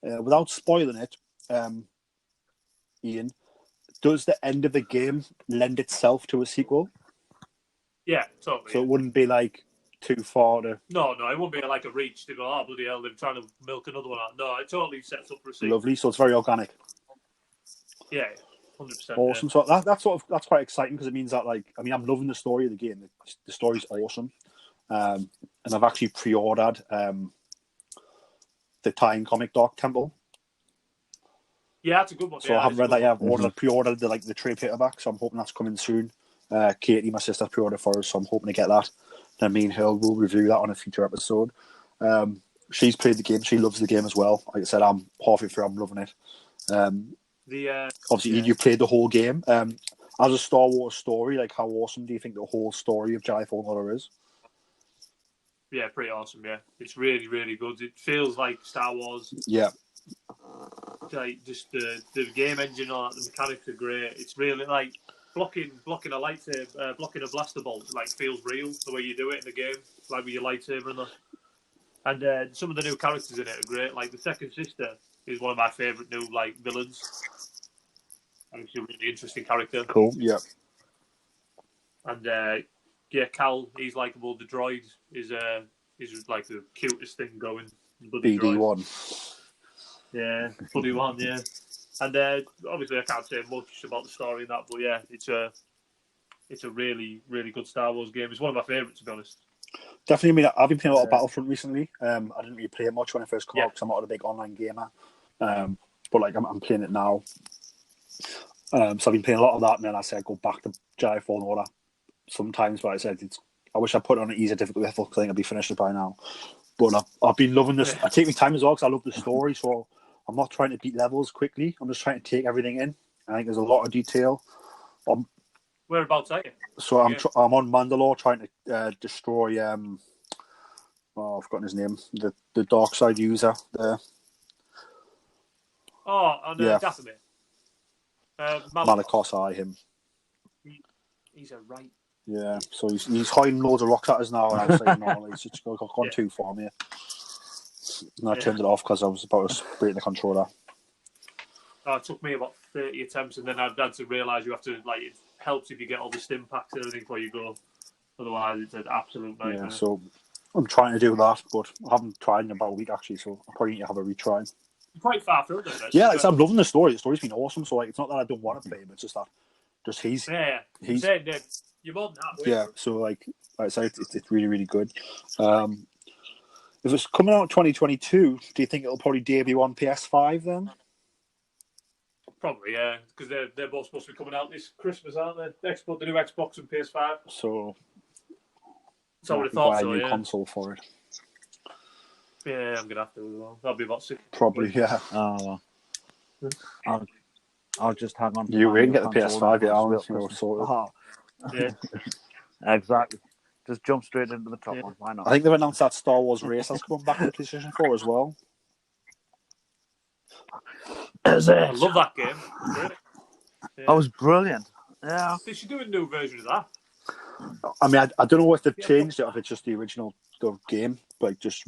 Without spoiling it, Ian, does the end of the game lend itself to a sequel? Yeah, totally. So it wouldn't be like too far to. No, it wouldn't be like a reach to go, oh, bloody hell, they're trying to milk another one out. No, it totally sets up for a sequel. Lovely. So it's very organic. Yeah, 100%. Awesome. Yeah. So that's quite exciting because it means that I'm loving the story of the game. The story's awesome, and I've actually pre-ordered the tie-in comic Dark Temple. Yeah, that's a good one. So I haven't read that yet. I've pre-ordered the trade paperback, so I'm hoping that's coming soon. Katie, my sister, pre-ordered for us, so I'm hoping to get that. Then me and her will review that on a future episode. She's played the game; she loves the game as well. Like I said, I'm halfway through. I'm loving it. Obviously, you played the whole game. As a Star Wars story, like how awesome do you think the whole story of Jedi Fallen Order is? Yeah, pretty awesome. Yeah, it's really, really good. It feels like Star Wars. Yeah. Like just the game engine, all that, the mechanics are great. It's really like blocking a lightsaber, blocking a blaster bolt. Like feels real the way you do it in the game, like with your lightsaber and that. And some of the new characters in it are great. Like the second sister is one of my favourite new villains. I think she's a really interesting character. Cool. Yeah. And Cal, he's likeable. The droid is like the cutest thing going. BD1. Yeah, funny one. Yeah. And obviously, I can't say much about the story and that, but yeah, it's a really, really good Star Wars game. It's one of my favourites, to be honest. Definitely. I mean, I've been playing a lot of Battlefront recently. I didn't really play it much when it first came out because I'm not a big online gamer. But like, I'm playing it now. So I've been playing a lot of that, and then I said go back to Jedi Fallen Order sometimes. But I said I wish I put it on an easier difficulty level because I think I'd be finished by now. But I've been loving this. I take my time as well because I love the story. So I'm not trying to beat levels quickly. I'm just trying to take everything in. I think there's a lot of detail. Whereabouts are you? So I'm on Mandalore trying to destroy. I've forgotten his name. The dark side user there. Dathomir. Malakos, him. He's a right. Yeah, so he's hiding loads of rocks at us now, and I was like, no, it's just gone too far, mate. And I turned it off because I was about to break the controller. Oh, it took me about 30 attempts, and then I had to realise you have to, like, it helps if you get all the stim packs and everything before you go. Otherwise, it's an absolute nightmare. Yeah, so I'm trying to do that, but I haven't tried in about a week, actually, so I probably need to have a retry. You're quite far through it, yeah, like, I'm loving the story. The story's been awesome, so like, it's not that I don't want to play him, it's just that he's... Yeah, he's saying that you're more than that. Yeah, so like I say, it's really, really good. If it's coming out in 2022, do you think it'll probably debut on PS5 then? Probably, yeah, because they're both supposed to be coming out this Christmas, aren't they? The new Xbox and PS5. So I would have thought so, a new console for it. Yeah, I'm gonna have to as well. That'll be about 6. Probably, yeah. Oh, well. I'll just hang on. You wait and get the PS5, yeah. Yeah, exactly. Just jump straight into the top one. Why not? I think they've announced that Star Wars Race has come back to PlayStation 4 as well. Is it? I love that game. Really. Yeah. That was brilliant. Yeah. They should do a new version of that. I mean, I don't know if they've changed it or if it's just the original game. Like, just...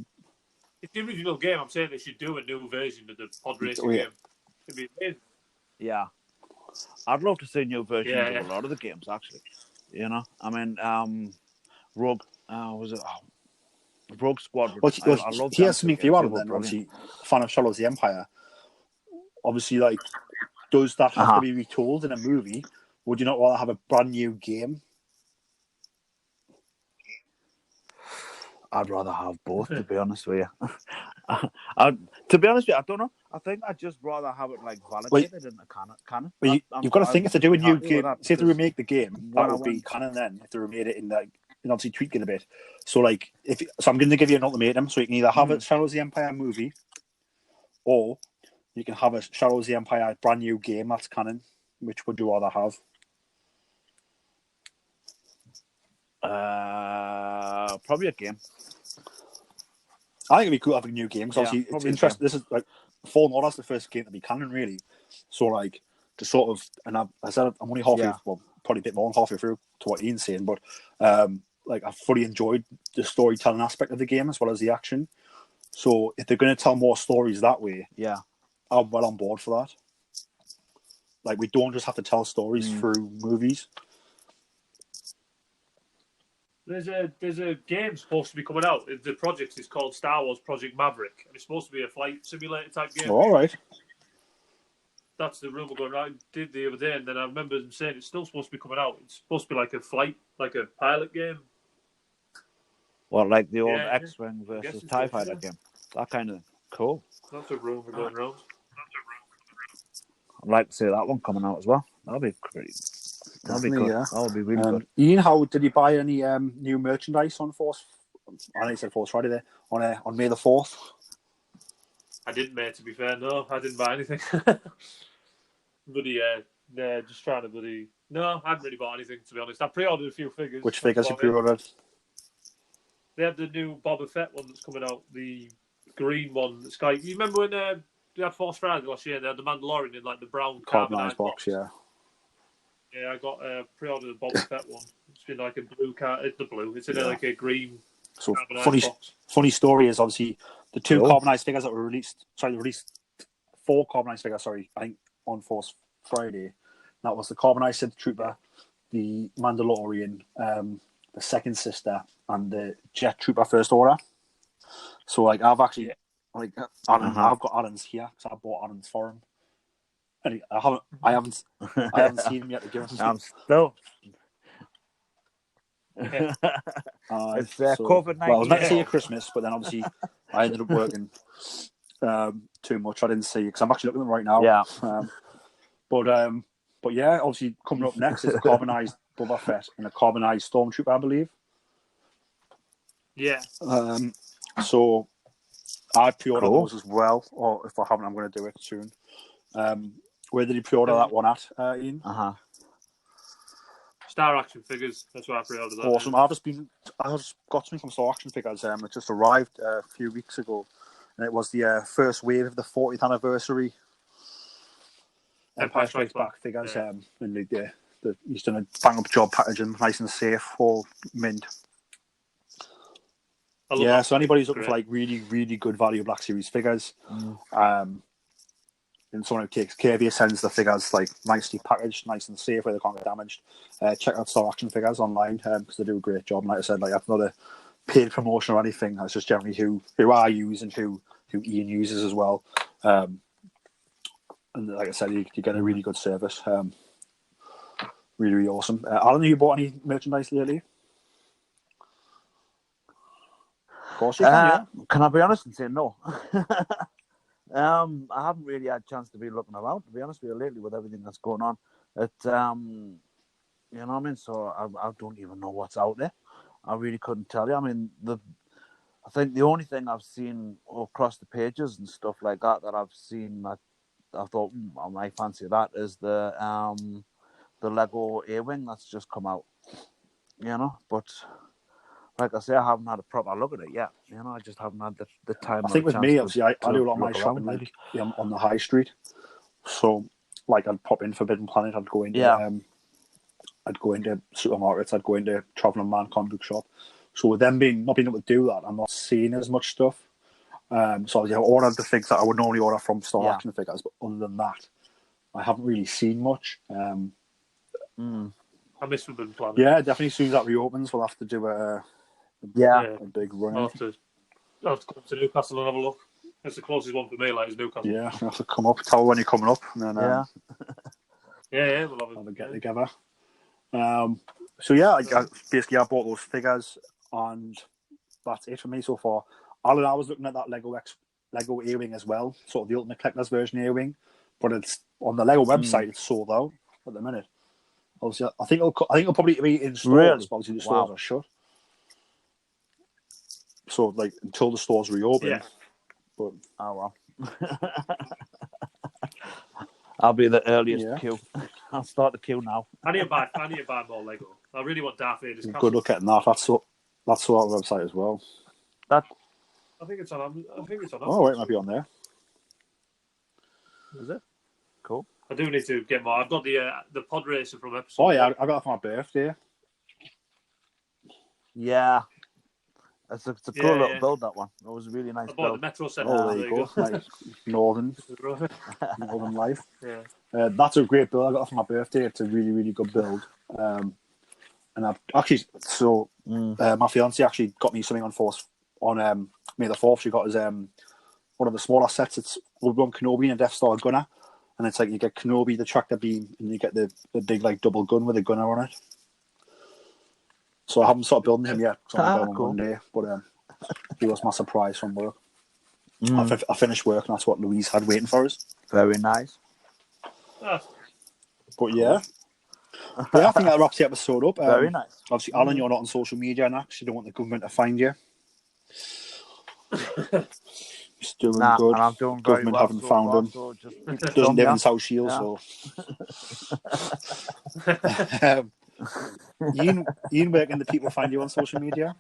It's the original game. I'm saying they should do a new version of the pod racing game. It'd be amazing. Yeah. I'd love to see new versions of a lot of the games, actually. You know? I mean, Rogue... Rogue Squadron. Here's something for you, Alan, then. Obviously, fan of Shadows of the Empire. Obviously, like, does that have to be retold in a movie? Would you not rather have a brand new game? I'd rather have both, to be honest with you. To be honest with you, I don't know. I think I'd just rather have it like validated in the canon. Well, you've got to think if they do a new game, say if they remake the game, that would be canon then. If they remade it in like, and obviously tweak it a bit. So like, so I'm going to give you an ultimatum. So you can either have a Shadows of the Empire movie, or you can have a Shadows of the Empire brand new game that's canon. Which would you rather have? Probably a game. I think it'd be cool having a new game because obviously it's interesting. This is like Fallen Order's the first game to be canon, really. So like to sort of, and I said I'm only halfway, well, probably a bit more than halfway through to what Ian's saying, but like I fully enjoyed the storytelling aspect of the game as well as the action. So if they're going to tell more stories that way, I'm well on board for that. Like we don't just have to tell stories through movies. There's a game supposed to be coming out. The project is called Star Wars Project Maverick, and it's supposed to be a flight simulator type game. Oh, all right. That's the rumor going around. Did the other day, and then I remember them saying it's still supposed to be coming out. It's supposed to be like a flight, like a pilot game. Well, like the old X-Wing versus TIE Fighter game. That kind of cool. That's a rumor going around. I'd like to see that one coming out as well. That'll be great. That'll be good. Yeah. That'll be really good. Ian, how did you buy any new merchandise on Force? I know you said Force Friday there on May the 4th. I didn't, mate. To be fair, no, I didn't buy anything. Just trying to bloody. No, I haven't really bought anything, to be honest. I pre-ordered a few figures. Which figures you pre-ordered? They had the new Boba Fett one that's coming out, the green one. That's like, you remember when they had Force Friday last year? They had the Mandalorian in like the brown carbonized box. Yeah. Yeah, I got pre-ordered the Boba Fett one. It's been like a blue car. It's the blue. It's in like a green So Carbonized box. funny story is obviously the two Cool. carbonized figures that were released. Sorry, they released 4 carbonized figures. Sorry, I think on Force Friday. That was the carbonized Sith Trooper, the Mandalorian, the Second Sister, and the Jet Trooper First Order. So like I've actually like Alan, I've got Alan's here because I bought Alan's for him. And I haven't seen him yet to give him. I'm still. It's COVID-19. Well, I was meant to see you at Christmas, but then obviously I ended up working too much. I didn't see because I'm actually looking at them right now. Yeah. But yeah, obviously coming up next is a carbonized Boba Fett and a carbonized Stormtrooper, I believe. Yeah. So I pre-ordered those as well, or if I haven't, I'm going to do it soon. Where did you pre-order that one at, Ian? Star Action Figures. That's where I pre-ordered that. Awesome. I just got something from Star Action Figures. It just arrived a few weeks ago, and it was the first wave of the 40th anniversary Empire Strikes Back figures. Yeah. And he's done a bang up job packaging, nice and safe, all mint. Yeah, so anybody who's looking for like really, really good value Black Series figures, and someone who takes care of you, sends the figures like nicely packaged, nice and safe where they can't get damaged. Check out Star Action Figures online because they do a great job. And like I said, like that's not a paid promotion or anything. That's just generally who I use and who Ian uses as well. And like I said, you get a really good service. Really, really awesome. Alan, have you bought any merchandise lately? Of course you can. Can I be honest and say no? I haven't really had a chance to be looking around, to be honest with you, lately with everything that's going on. You know what I mean? So I don't even know what's out there. I really couldn't tell you. I mean, I think the only thing I've seen across the pages and stuff like that I've seen that I thought I might fancy that is the Lego A-Wing that's just come out. You know, but like I say, I haven't had a proper look at it yet. You know, I just haven't had the time. I think with me, obviously, I do a lot of my shopping like on the high street. So, like, I'd pop in Forbidden Planet. I'd go into supermarkets. I'd go into Travelling Man comic book shop. So with them not being able to do that, I'm not seeing as much stuff. So obviously, I ordered the things that I would normally order from Star Action Figures, but other than that, I haven't really seen much. I miss Forbidden Planet. Yeah, definitely. As soon as that reopens, we'll have to do a big run. I'll have to come up to Newcastle and have a look. That's the closest one for me, like, is Newcastle. Yeah, you'll have to come up, tell when you're coming up, and then we'll have a get together. So yeah, basically I bought those figures, and that's it for me so far. Alan, I was looking at that Lego A-Wing as well, sort of the Ultimate Collector's version A-Wing, but it's on the Lego website. It's sold out at the minute. Obviously, I think it'll probably be in stores, but obviously the stores are shut. So, like, until the stores reopen. Yeah. But I'll be the earliest queue. I'll start the queue now. I need to buy more Lego. I really want Darth Vader's castle. Good look at that. That's on our website as well. I think it's on. Oh, wait, it might be on there. Is it? Cool. I do need to get more. I've got the pod racer from episode. Oh yeah, I got that for my birthday. Yeah. It's a cool little build, that one. It was a really nice build. I bought the Metro set. Oh, there you go. Nice. Northern life. Yeah. That's a great build. I got that for my birthday. It's a really, really good build. And I've actually, my fiance actually got me something on May the 4th. She got us one of the smaller sets. It's Obi-Wan Kenobi and a Death Star gunner. And it's like you get Kenobi, the tractor beam, and you get the big like double gun with a gunner on it. So I haven't started building him yet. So I'm going on Monday, but he was my surprise from work. I finished work, and that's what Louise had waiting for us. Very nice. But yeah, I think that wraps the episode up. Very nice. Obviously, Alan, you're not on social media now because you don't want the government to find you. He's doing good. And I'm doing government well haven't found him. So just doesn't live in South Shields, so. Ian, where can the people find you on social media?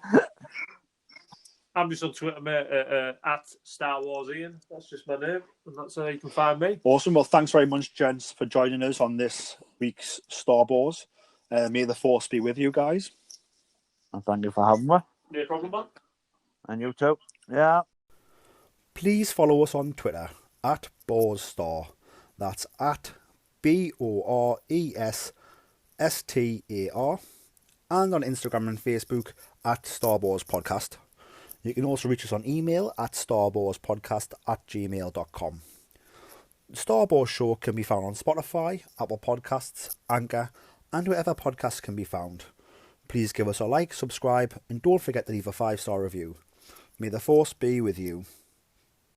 I'm just on Twitter, mate, at Star Wars Ian. That's just my name, and that's how you can find me. Awesome. Well, thanks very much, gents, for joining us on this week's Star Wars. May the Force be with you guys. And thank you for having me. No problem, man. And you too. Yeah. Please follow us on Twitter at BoresStar. That's at BORESSTAR. And on Instagram and Facebook at Starboars Podcast. You can also reach us on email at starboarspodcast@gmail.com. The Starboars Show can be found on Spotify, Apple Podcasts, Anchor, and wherever podcasts can be found. Please give us a like, subscribe, and don't forget to leave a 5-star review. May the Force be with you.